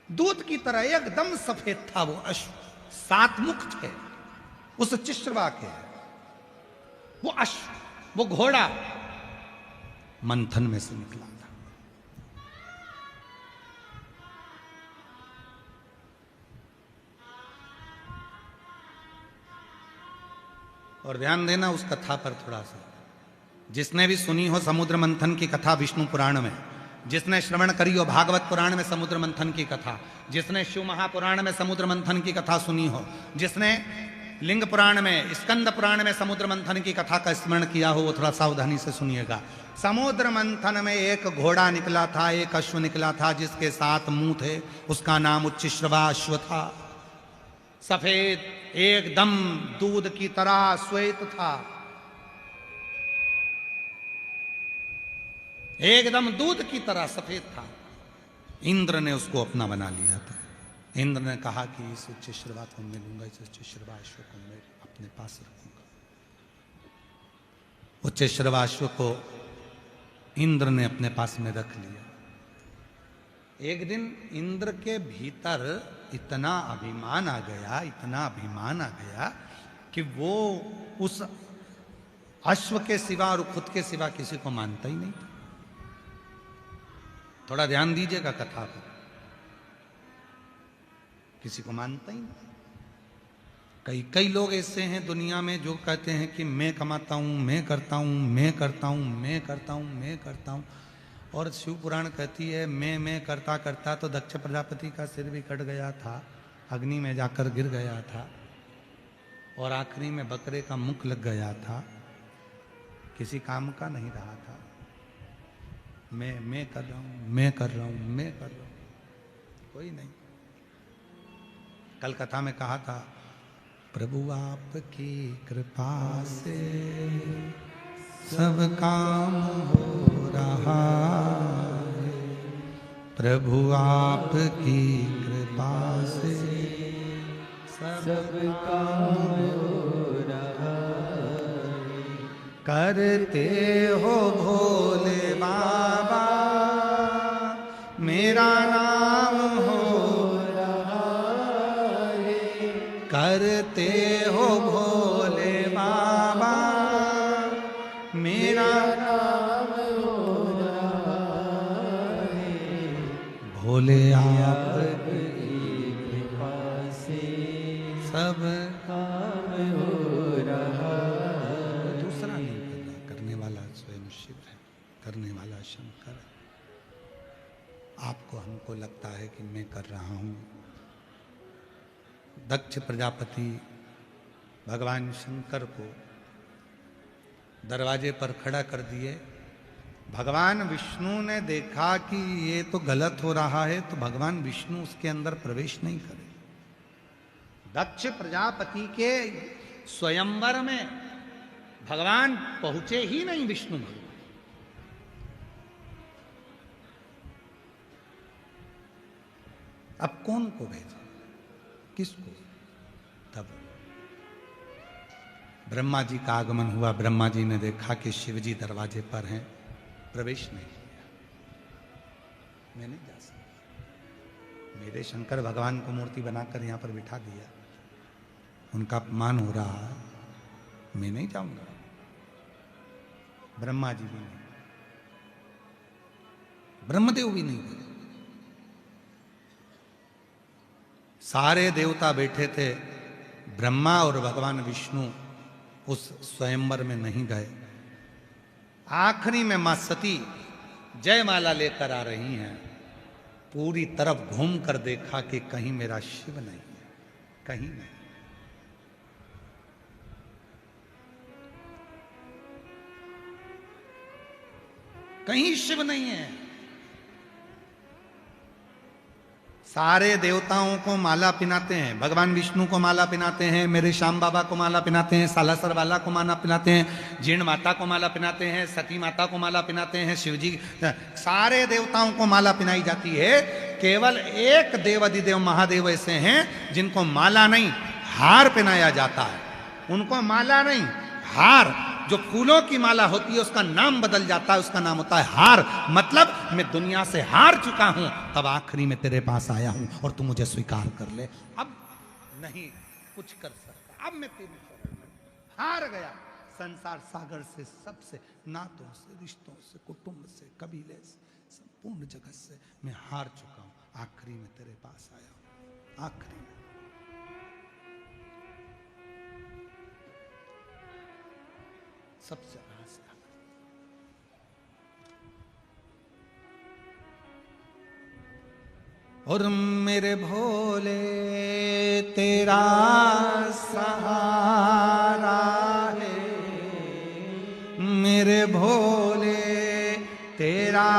दूध की तरह एकदम सफेद था वो अश्व, 7 मुख थे उस चिश्रवा के। वो अश्व, वो घोड़ा मंथन में से निकला था। और ध्यान देना उस कथा पर थोड़ा सा, जिसने भी सुनी हो समुद्र मंथन की कथा विष्णु पुराण में, जिसने श्रवण करी हो भागवत पुराण में समुद्र मंथन की कथा, जिसने शिव महापुराण में समुद्र मंथन की कथा सुनी हो, जिसने लिंग पुराण में, स्कंद पुराण में समुद्र मंथन की कथा का स्मरण किया हो, वो थोड़ा सावधानी से सुनिएगा। समुद्र मंथन में एक घोड़ा निकला था, एक अश्व निकला था, जिसके 7 मुंह थे। उसका नाम उच्चश्रवा अश्व था। सफेद, एकदम दूध की तरह श्वेत था, एकदम दूध की तरह सफेद था। इंद्र ने उसको अपना बना लिया था। इंद्र ने कहा कि इस उच्चश्रवा को मैं लूंगा, इस उच्चश्रवा अश्व को मैं अपने पास रखूंगा। उच्चश्रवा अश्व को इंद्र ने अपने पास में रख लिया। एक दिन इंद्र के भीतर इतना अभिमान आ गया, इतना अभिमान आ गया कि वो उस अश्व के सिवा और खुद के सिवा किसी को मानता ही नहीं था। थोड़ा ध्यान दीजिएगा कथा पर, किसी को मानता ही नहीं। कई लोग ऐसे हैं दुनिया में जो कहते हैं कि मैं कमाता हूं, मैं करता हूं, मैं करता हूं, मैं करता हूं, मैं करता हूं। और शिव पुराण कहती है मैं करता करता तो दक्ष प्रजापति का सिर भी कट गया था, अग्नि में जाकर गिर गया था, और आखिरी में बकरे का मुख लग गया था, किसी काम का नहीं रहा था। मैं कर रहा हूं, मैं कर रहा हूं, मैं कर रहा हूं, कोई नहीं। कल कथा में कहा था, प्रभु आपकी कृपा से सब काम हो रहा है, प्रभु आपकी कृपा से सब काम हो रहा है। करते हो भोले बाबा मेरा नाम हो रहा है, करते हो भोले बाबा मेरा नाम हो रहा है, भोले आपकी कृपा से सब काम हो रहा है। दूसरा नहीं कर रहा, करने वाला स्वयं शिव है, करने वाला शंकर है। आपको हमको लगता है कि मैं कर रहा हूं। दक्ष प्रजापति भगवान शंकर को दरवाजे पर खड़ा कर दिए। भगवान विष्णु ने देखा कि ये तो गलत हो रहा है, तो भगवान विष्णु उसके अंदर प्रवेश नहीं करे। दक्ष प्रजापति के स्वयंवर में भगवान पहुंचे ही नहीं, विष्णु भगवान। अब कौन को भेजा, किसको? तब ब्रह्मा जी का आगमन हुआ। ब्रह्मा जी ने देखा कि शिव जी दरवाजे पर हैं, प्रवेश नहीं किया। मैं नहीं जा सकता, मेरे शंकर भगवान को मूर्ति बनाकर यहां पर बिठा दिया, उनका अपमान हो रहा है, मैं नहीं जाऊंगा। ब्रह्मा जी भी नहीं, ब्रह्मदेव भी नहीं गए। सारे देवता बैठे थे, ब्रह्मा और भगवान विष्णु उस स्वयंवर में नहीं गए। आखिरी में मां सती जयमाला लेकर आ रही हैं। पूरी तरफ घूम कर देखा कि कहीं मेरा शिव नहीं है, कहीं नहीं। कहीं शिव नहीं है। सारे देवताओं को माला पिनाते हैं, भगवान विष्णु को माला पिनाते हैं, मेरे श्याम बाबा को माला पिनाते हैं, सालासर वाला को माला पिनाते हैं, जीर्ण माता को माला पिनाते हैं, सती माता को माला पिनाते हैं, शिवजी, सारे देवताओं को माला पिनाई जाती है। केवल एक देव अधिदेव महादेव ऐसे हैं जिनको माला नहीं हार पहनाया जाता है। उनको माला नहीं हार, जो फूलों की माला होती है उसका नाम बदल जाता है, उसका नाम होता है हार। मतलब मैं दुनिया से हार चुका हूं, तब आखिरी में तेरे पास आया हूं और तू मुझे स्वीकार कर ले। अब नहीं कुछ कर सकता, अब मैं तेरी शरण में हार गया। संसार सागर से, सबसे, नातों से, रिश्तों से, कुटुंब से, कबीले से, संपूर्ण जगत से मैं हार चुका हूं। आखिरी में तेरे पास आया हूं, आखिरी में। सबसे आस और मेरे भोले तेरा सहारा है, मेरे भोले तेरा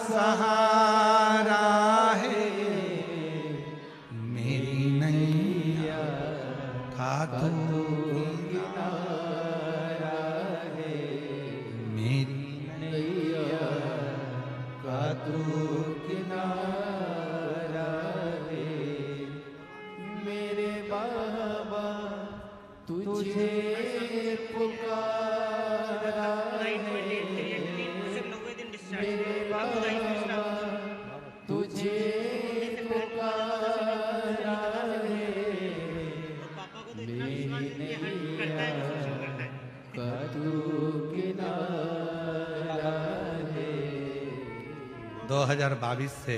सहारा है, मेरी नैया का तू किनारा है, मेरी नैया का तू किनारा है। मेरे बाबा तुझे पुकारा है, मेरे बाबा तुझे पुकारा है, मेरी नैया का तू किनारा है। 2022 से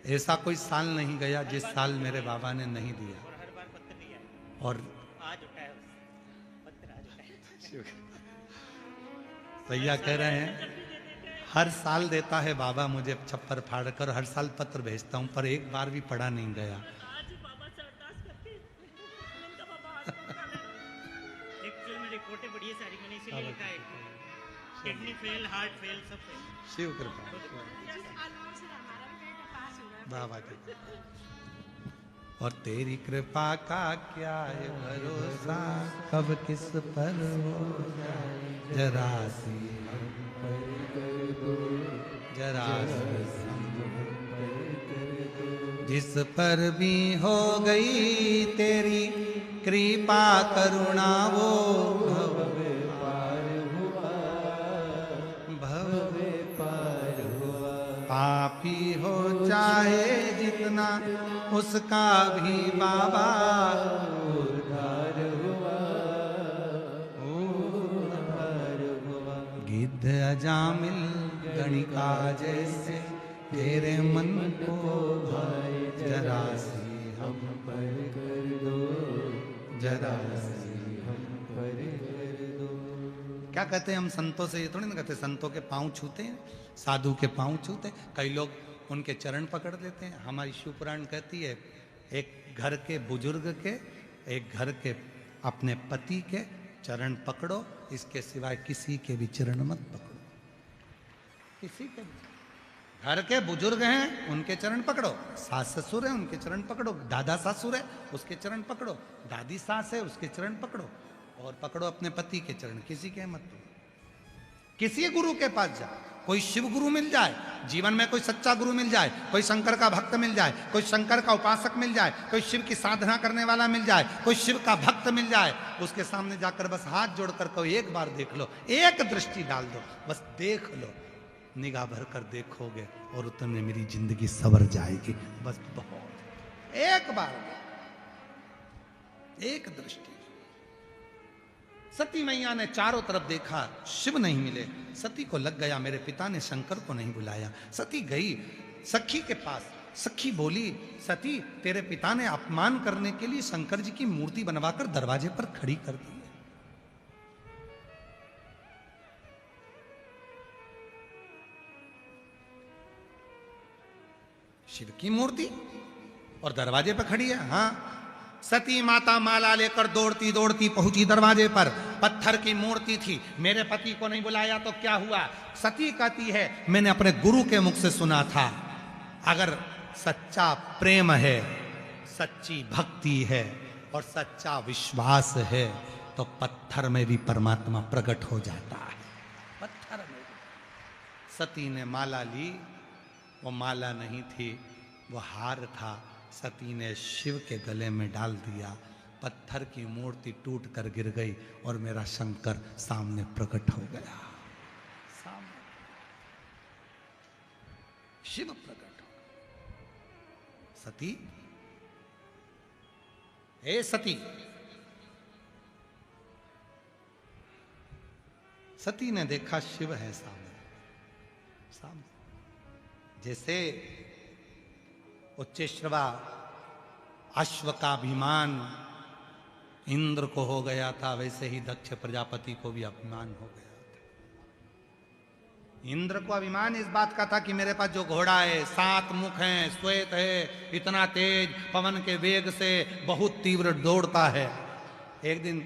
ऐसा कोई साल नहीं गया जिस साल मेरे बाबा ने नहीं दिया। और भैया कह रहे हैं हर साल देता है बाबा मुझे छप्पर फाड़ कर, हर साल पत्र भेजता हूं, पर एक बार भी पढ़ा नहीं गया। रिपोर्टें बड़ी है सारी, मैंने इसीलिए लिखा है। किडनी फेल, हार्ट फेल, सब फेल। शिव कृपा बाबा की। और तेरी कृपा का क्या है भरोसा, कब किस पर हो जाए जरा सी हम पर कर दो, जरा सी हम पर कर दो। जिस पर भी हो गई तेरी कृपा करुणा वो भव पार हुआ, भव पार हुआ। पापी हो चाहे जितना उसका भी बाबा उद्धार हुआ, उद्धार हुआ। गिद्ध अजामिल गणिका जैसे तेरे मन को भाए, जरा सी हम पर कर दो, जरा सी हम पर कर दो। क्या कहते हैं हम संतों से, ये थोड़ी ना कहते संतों के पांव छूते हैं, साधु के पांव छूते, कई लोग उनके चरण पकड़ लेते हैं। हमारी शिव पुराण कहती है एक घर के बुजुर्ग के, एक घर के अपने पति के चरण पकड़ो, इसके सिवाय किसी के भी चरण मत पकड़ो। किसी के भी घर के बुजुर्ग हैं उनके चरण पकड़ो, सास ससुर है उनके चरण पकड़ो, दादा सासुर है उसके चरण पकड़ो, दादी सास है उसके चरण पकड़ो, और पकड़ो अपने पति के चरण, किसी के मत पकड़ो। किसी गुरु के पास जा, कोई शिव गुरु मिल जाए, जीवन में कोई सच्चा गुरु मिल जाए, कोई शंकर का भक्त मिल जाए, कोई शंकर का उपासक मिल जाए, कोई शिव की साधना करने वाला मिल जाए, कोई शिव का भक्त मिल जाए, उसके सामने जाकर बस हाथ जोड़कर कहो एक बार देख लो, एक दृष्टि डाल दो, बस देख लो, निगाह भर कर देखोगे और उतने मेरी जिंदगी सवर जाएगी। बस बहुत, एक बार, एक दृष्टि। सती मैया ने चारों तरफ देखा, शिव नहीं मिले। सती को लग गया मेरे पिता ने शंकर को नहीं बुलाया। सती गई सखी के पास, सखी बोली सती तेरे पिता ने अपमान करने के लिए शंकर जी की मूर्ति बनवाकर दरवाजे पर खड़ी कर दी। शिव की मूर्ति और दरवाजे पर खड़ी है। हाँ, सती माता माला लेकर दौड़ती दौड़ती पहुंची दरवाजे पर। पत्थर की मूर्ति थी। मेरे पति को नहीं बुलाया तो क्या हुआ? सती कहती है मैंने अपने गुरु के मुख से सुना था, अगर सच्चा प्रेम है, सच्ची भक्ति है और सच्चा विश्वास है तो पत्थर में भी परमात्मा प्रकट हो जाता है। पत्थर में भी। सती ने माला ली, वो माला नहीं थी, वो हार था। सती ने शिव के गले में डाल दिया। पत्थर की मूर्ति टूट कर गिर गई और मेरा शंकर सामने प्रकट हो गया। सामने शिव प्रकट हो गया। सती, हे सती, सती ने देखा शिव है सामने। सामने जैसे उच्चेश्रवा अश्व का अभिमान इंद्र को हो गया था, वैसे ही दक्ष प्रजापति को भी अभिमान हो गया था। इंद्र को अभिमान इस बात का था कि मेरे पास जो घोड़ा है, 7 मुख हैं, श्वेत है, इतना तेज, पवन के वेग से बहुत तीव्र दौड़ता है। एक दिन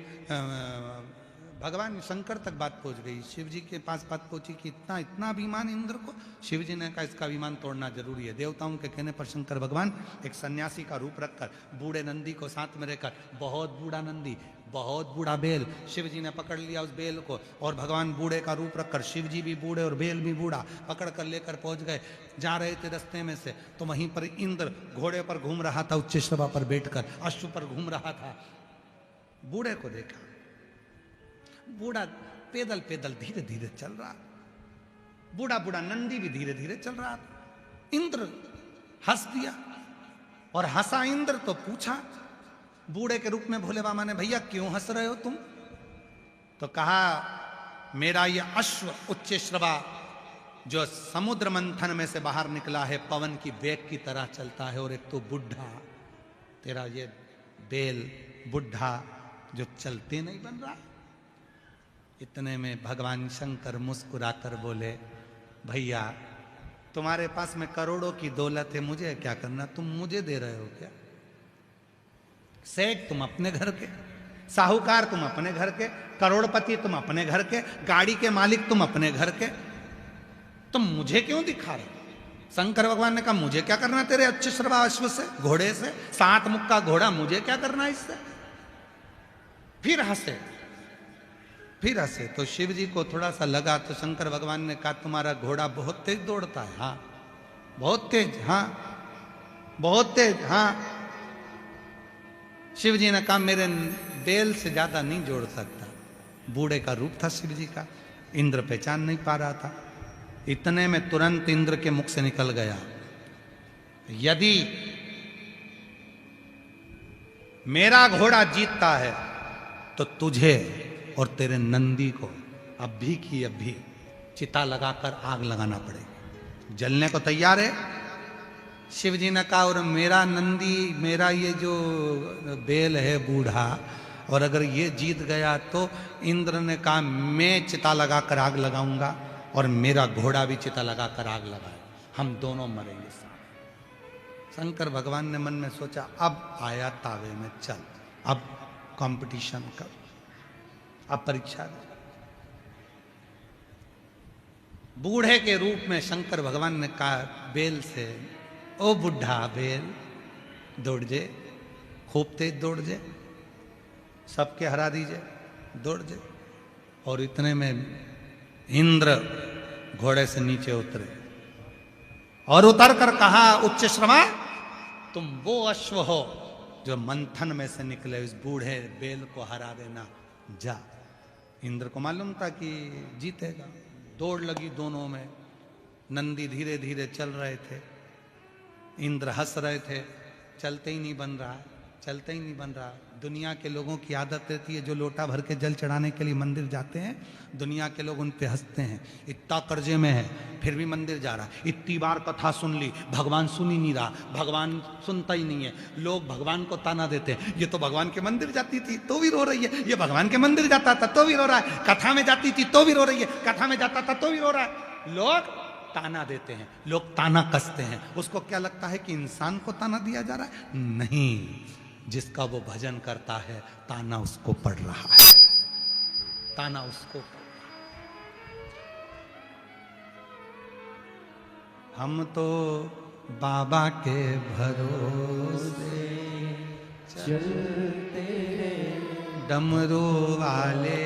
भगवान शंकर तक बात पहुंच गई, शिव जी के पास बात पहुंची कि इतना इतना अभिमान इंद्र को। शिव जी ने कहा इसका अभिमान तोड़ना जरूरी है। देवताओं के कहने पर शंकर भगवान एक सन्यासी का रूप रखकर बूढ़े नंदी को साथ में रहकर, बहुत बूढ़ा नंदी, बहुत बूढ़ा बेल, शिव जी ने पकड़ लिया उस बेल को और भगवान बूढ़े का रूप रखकर, शिव जी भी बूढ़े और बेल भी बूढ़ा, पकड़ कर लेकर पहुंच गए। जा रहे थे रास्ते में से तो वहीं पर इंद्र घोड़े पर घूम रहा था, उच्च शोभा पर बैठकर अश्व पर घूम रहा था। बूढ़े को देखा, बूढ़ा पैदल पैदल धीरे धीरे चल रहा, बूढ़ा बूढ़ा नंदी भी धीरे धीरे चल रहा था। इंद्र हंस दिया और हंसा इंद्र तो पूछा बूढ़े के रूप में भोले बाबा ने, भैया क्यों हंस रहे हो तुम? तो कहा मेरा ये अश्व उच्च श्रवा जो समुद्र मंथन में से बाहर निकला है, पवन की वेग की तरह चलता है, और एक तो बुढ़ा तेरा ये बेल बुढ़ा जो चलते नहीं बन रहा। इतने में भगवान शंकर मुस्कुराकर बोले, भैया तुम्हारे पास में करोड़ों की दौलत है, मुझे क्या करना, तुम मुझे दे रहे हो क्या? सेठ तुम अपने घर के, साहूकार तुम अपने घर के, करोड़पति तुम अपने घर के, गाड़ी के मालिक तुम अपने घर के, तुम मुझे क्यों दिखा रहे? शंकर भगवान ने कहा मुझे क्या करना तेरे अच्छे श्रवा अश्व से, घोड़े से, 7 मुख का घोड़ा, मुझे क्या करना इससे? फिर हंसे, फिर हंसे। तो शिव जी को थोड़ा सा लगा तो शंकर भगवान ने कहा तुम्हारा घोड़ा बहुत तेज दौड़ता है। हाँ बहुत तेज, हाँ बहुत तेज, हाँ। शिव जी ने कहा मेरे बेल से ज्यादा नहीं जोड़ सकता। बूढ़े का रूप था शिव जी का, इंद्र पहचान नहीं पा रहा था। इतने में तुरंत इंद्र के मुख से निकल गया, यदि मेरा घोड़ा जीतता है तो तुझे और तेरे नंदी को अभी की अभी चिता लगाकर आग लगाना पड़ेगी। जलने को तैयार है? शिव जी ने कहा और मेरा नंदी, मेरा ये जो बेल है बूढ़ा, और अगर ये जीत गया तो इंद्र ने कहा मैं चिता लगाकर आग लगाऊंगा और मेरा घोड़ा भी चिता लगाकर आग लगाए, हम दोनों मरेंगे साथ। शंकर भगवान ने मन में सोचा अब आया तावे में, चल अब कंपटीशन कर, अब परीक्षा दे। बूढ़े के रूप में शंकर भगवान ने कहा बेल से, ओ बुढ़ा बेल दौड़ जे, खूब तेज दौड़ जे, सबके हरा दीजिए, दौड़ जे। और इतने में इंद्र घोड़े से नीचे उतरे और उतर कर कहा उच्च श्रवा तुम वो अश्व हो जो मंथन में से निकले, इस बूढ़े बेल को हरा देना, जा। इंद्र को मालूम था कि जीतेगा। दौड़ लगी दोनों में, नंदी धीरे धीरे चल रहे थे, इंद्र हंस रहे थे, चलते ही नहीं बन रहा, चलते ही नहीं बन रहा। दुनिया के लोगों की आदत रहती है, जो लोटा भर के जल चढ़ाने के लिए मंदिर जाते हैं, दुनिया के लोग उन पे हंसते हैं, इतना कर्जे में है फिर भी मंदिर जा रहा, इतनी बार कथा सुन ली, भगवान सुन ही नहीं रहा, भगवान सुनता ही नहीं है। लोग भगवान को ताना देते हैं, ये तो भगवान के मंदिर जाती थी तो भी रो रही है, ये भगवान के मंदिर जाता था तो भी रो रहा है, कथा में जाती थी तो भी रो रही है, कथा में जाता था तो भी रो रहा है। लोग ताना देते हैं, लोग ताना कसते हैं। उसको क्या लगता है कि इंसान को ताना दिया जा रहा है? नहीं, जिसका वो भजन करता है ताना उसको पड़ रहा है, ताना उसको पड़ रहा है। हम तो बाबा के भरोसे चलते हैं, डमरू वाले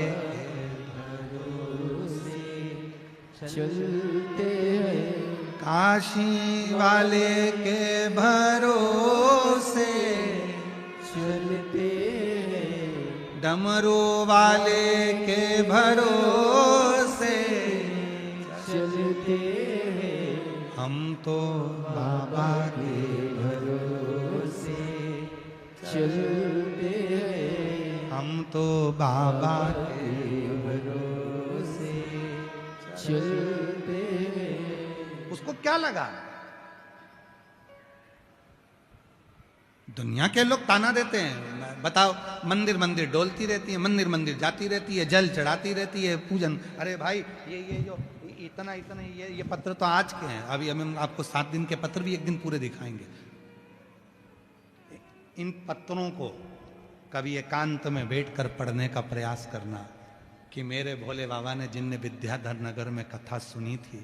चलते हैं, काशी वाले के भरोसे चलते हैं, डमरू वाले के भरोसे चलते हैं, हम तो बाबा के भरोसे चलते हैं, हम तो बाबा के भरोसे चलते हैं। उसको क्या लगा? दुनिया के लोग ताना देते हैं, बताओ, मंदिर मंदिर डोलती रहती है, मंदिर मंदिर जाती रहती है, जल चढ़ाती रहती है, पूजन। अरे भाई ये जो इतना इतना ये पत्र तो आज के हैं, अभी हम आपको 7 दिन के पत्र भी एक दिन पूरे दिखाएंगे। इन पत्रों को कभी एकांत में बैठकर पढ़ने का प्रयास करना कि मेरे भोले बाबा ने, जिनने विद्याधर नगर में कथा सुनी थी,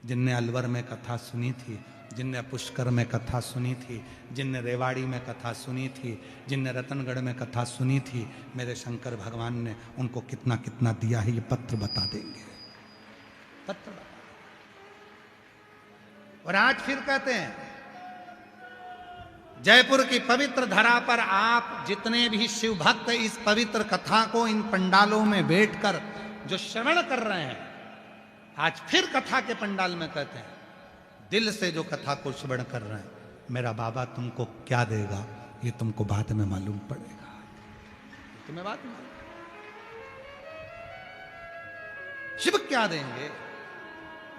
जिनने अलवर में कथा सुनी थी, जिनने पुष्कर में कथा सुनी थी, जिनने रेवाड़ी में कथा सुनी थी, जिनने रतनगढ़ में कथा सुनी थी, मेरे शंकर भगवान ने उनको कितना कितना दिया है, ये पत्र बता देंगे, पत्र बता। और आज फिर कहते हैं, जयपुर की पवित्र धरा पर आप जितने भी शिव भक्त इस पवित्र कथा को इन पंडालों में बैठकर जो श्रवण कर रहे हैं, आज फिर कथा के पंडाल में कहते हैं, दिल से जो कथा को श्रवण कर रहे हैं, मेरा बाबा तुमको क्या देगा ये तुमको बाद में मालूम पड़ेगा, तुम्हें बाद में शिव क्या देंगे,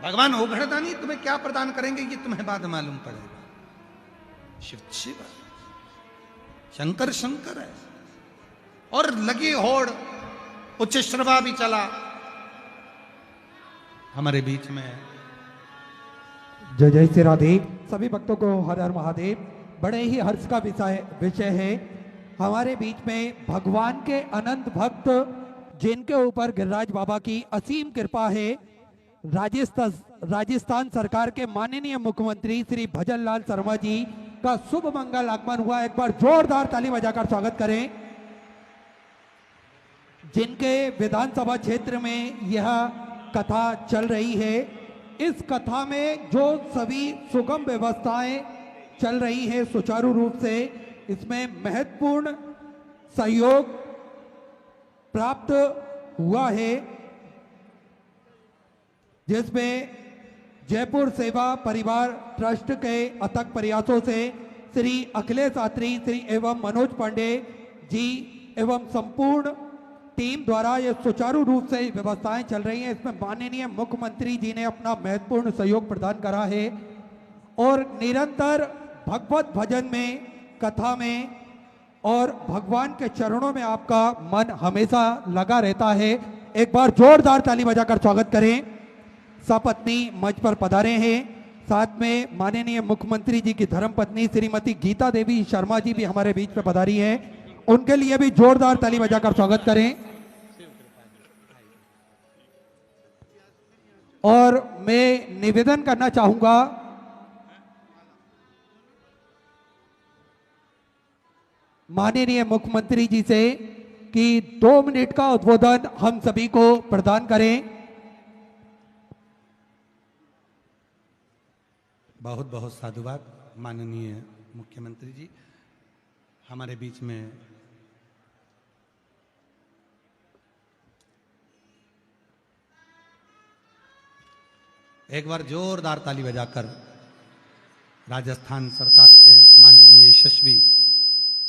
भगवान ओघड़दानी तुम्हें क्या प्रदान करेंगे ये तुम्हें बाद में मालूम पड़ेगा। शिव शिव है, शंकर शंकर है। और लगी होड़, उच्च श्रवा भी चला हमारे बीच में। जय जय श्री राधे। सभी भक्तों को हर हर महादेव। बड़े ही हर्ष का विषय है, हमारे बीच में भगवान के अनंत भक्त जिनके ऊपर गिरिराज बाबा की असीम कृपा है, राजस्थान सरकार के माननीय मुख्यमंत्री श्री भजन लाल शर्मा जी का शुभ मंगल आगमन हुआ। एक बार जोरदार ताली बजाकर स्वागत करें, जिनके विधानसभा क्षेत्र में यह कथा चल रही है। इस कथा में जो सभी सुगम व्यवस्थाएं चल रही है सुचारू रूप से, इसमें महत्वपूर्ण सहयोग प्राप्त हुआ है, जिसमें जयपुर सेवा परिवार ट्रस्ट के अथक प्रयासों से श्री अखिलेश आत्री श्री एवं मनोज पांडे जी एवं संपूर्ण टीम द्वारा ये सुचारू रूप से व्यवस्थाएं चल रही हैं। इसमें माननीय मुख्यमंत्री जी ने अपना महत्वपूर्ण सहयोग प्रदान करा है और निरंतर भगवत भजन में, कथा में और भगवान के चरणों में आपका मन हमेशा लगा रहता है। एक बार जोरदार ताली बजाकर स्वागत करें। सपत्नी मंच पर पधारे हैं, साथ में माननीय मुख्यमंत्री जी की धर्मपत्नी श्रीमती गीता देवी शर्मा जी भी हमारे बीच में पधारी हैं, उनके लिए भी जोरदार ताली बजाकर स्वागत करें। और मैं निवेदन करना चाहूंगा, माननीय मुख्यमंत्री जी से कि 2 मिनट का उद्बोधन हम सभी को प्रदान करें। बहुत बहुत साधुवाद माननीय मुख्यमंत्री जी, हमारे बीच में एक बार जोरदार ताली बजाकर राजस्थान सरकार के माननीय यशस्वी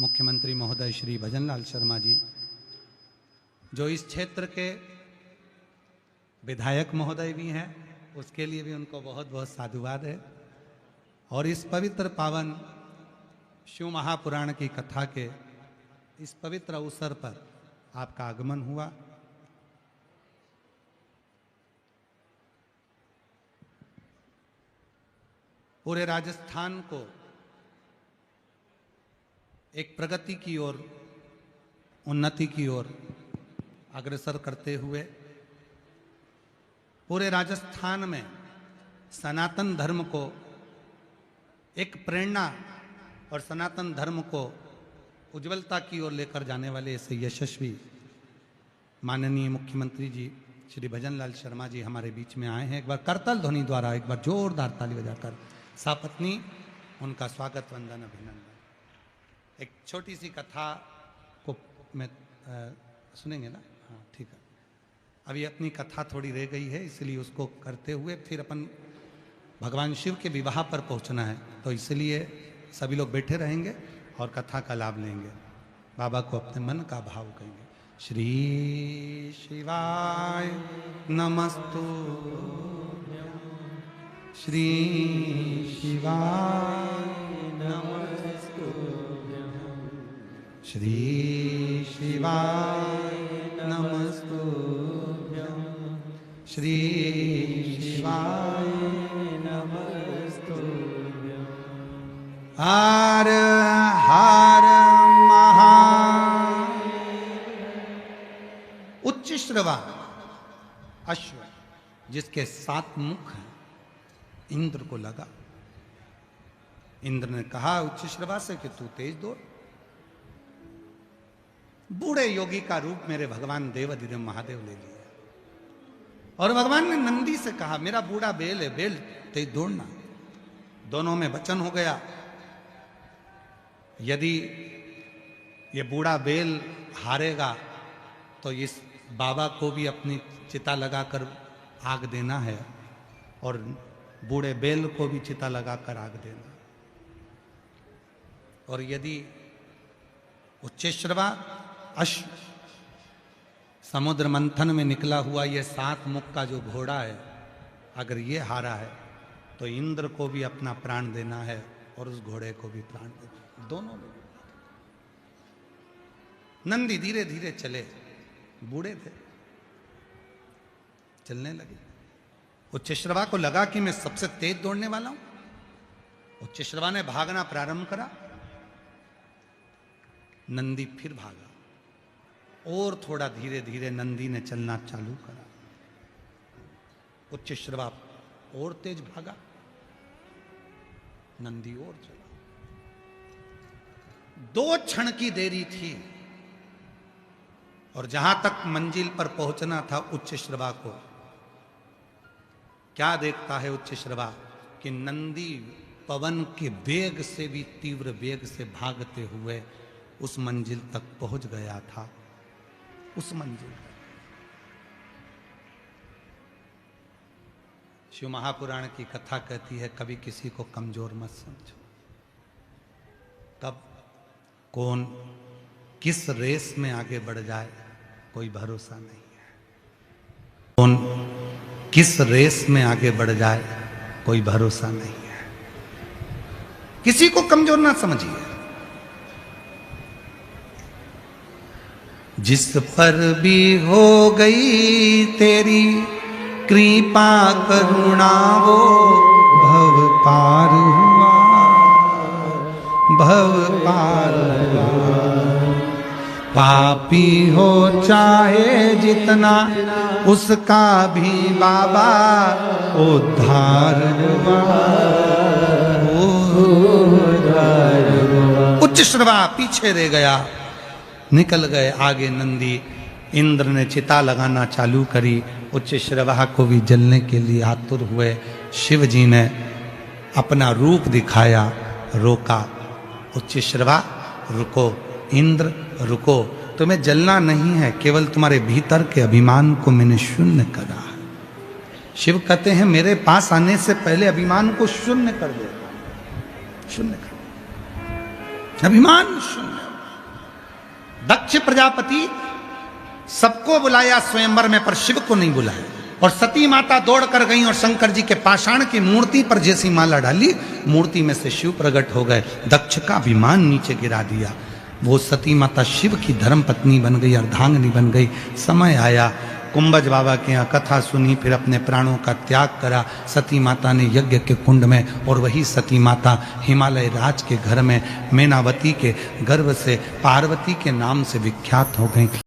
मुख्यमंत्री महोदय श्री भजनलाल शर्मा जी, जो इस क्षेत्र के विधायक महोदय भी हैं, उसके लिए भी उनको बहुत बहुत साधुवाद है। और इस पवित्र पावन शिव महापुराण की कथा के इस पवित्र अवसर पर आपका आगमन हुआ। पूरे राजस्थान को एक प्रगति की ओर, उन्नति की ओर अग्रसर करते हुए पूरे राजस्थान में सनातन धर्म को एक प्रेरणा और सनातन धर्म को उज्ज्वलता की ओर लेकर जाने वाले ऐसे यशस्वी माननीय मुख्यमंत्री जी श्री भजनलाल शर्मा जी हमारे बीच में आए हैं। एक बार करताल ध्वनि द्वारा एक बार जोरदार ताली बजाकर सपत्नी उनका स्वागत, वंदन, अभिनंदन। एक छोटी सी कथा को मैं सुनेंगे ना? हाँ ठीक है। अभी अपनी कथा थोड़ी रह गई है, इसलिए उसको करते हुए फिर अपन भगवान शिव के विवाह पर पहुंचना है, तो इसलिए सभी लोग बैठे रहेंगे और कथा का लाभ लेंगे, बाबा को अपने मन का भाव कहेंगे। श्री शिवाय नमस्तु, श्री शिवाय नमस्तु, श्री शिवाय नमस्तुभ्यं श्री शिवाय नमस्तुभ्यं हर हर महा उच्च श्रवा अश्व जिसके 7 मुख हैं इंद्र को लगा। इंद्र ने कहा उच्च श्रवा से कि तू तेज दौड़। बूढ़े योगी का रूप मेरे भगवान देवाधिदेव महादेव ले लिया और भगवान ने नंदी से कहा मेरा बूढ़ा बेल है, बेल तेज दौड़ना। दोनों में वचन हो गया, यदि ये बूढ़ा बेल हारेगा तो इस बाबा को भी अपनी चिता लगाकर आग देना है और बूढ़े बेल को भी चिता लगाकर आग देना। और यदि उच्चश्रवा अश्व समुद्र मंथन में निकला हुआ ये 7 मुख का जो घोड़ा है, अगर ये हारा है तो इंद्र को भी अपना प्राण देना है और उस घोड़े को भी प्राण देना है। दोनों में नंदी धीरे धीरे चले, बूढ़े थे, चलने लगे। उच्चश्रवा को लगा कि मैं सबसे तेज दौड़ने वाला हूं। उच्चश्रवा ने भागना प्रारंभ करा, नंदी फिर भागा और थोड़ा धीरे धीरे नंदी ने चलना चालू करा। उच्चश्रवा और तेज भागा, नंदी और चला। 2 क्षण की देरी थी और जहां तक मंजिल पर पहुंचना था उच्चश्रवा को, क्या देखता है उच्चश्रवा कि नंदी पवन के वेग से भी तीव्र वेग से भागते हुए उस मंजिल तक पहुंच गया था। उस मंजिल शिव महापुराण की कथा कहती है कभी किसी को कमजोर मत समझो। कब कौन किस रेस में आगे बढ़ जाए कोई भरोसा नहीं है। कौन किस रेस में आगे बढ़ जाए कोई भरोसा नहीं है। किसी को कमजोर ना समझिए। जिस पर भी हो गई तेरी कृपा करुणा वो भव पार हुआ, भव पार हुआ। पापी हो चाहे जितना उसका भी बाबा उद्धार हुआ, उद्धार हुआ। उच्चश्रवा पीछे रह गया, निकल गए आगे नंदी। इंद्र ने चिता लगाना चालू करी, उच्चश्रवा को भी जलने के लिए आतुर हुए। शिव जी ने अपना रूप दिखाया, रोका। उच्चश्रवा रुको, इंद्र रुको, तुम्हें जलना नहीं है, केवल तुम्हारे भीतर के अभिमान को मैंने शून्य करा। शिव कहते हैं मेरे पास आने से पहले अभिमान को शून्य कर दे, शून्य कर, अभिमान शून्य। दक्ष प्रजापति सबको बुलाया स्वयंवर में, पर शिव को नहीं बुलाया। और सती माता दौड़ कर गई और शंकर जी के पाषाण की मूर्ति पर जैसी माला डाली, मूर्ति में से शिव प्रकट हो गए। दक्ष का अभिमान नीचे गिरा दिया। वो सती माता शिव की धर्म पत्नी बन गई, अर्धांगिनी बन गई। समय आया, कुंभज बाबा के यहाँ कथा सुनी, फिर अपने प्राणों का त्याग करा सती माता ने यज्ञ के कुंड में। और वही सती माता हिमालय राज के घर में मैनावती के गर्भ से पार्वती के नाम से विख्यात हो गई।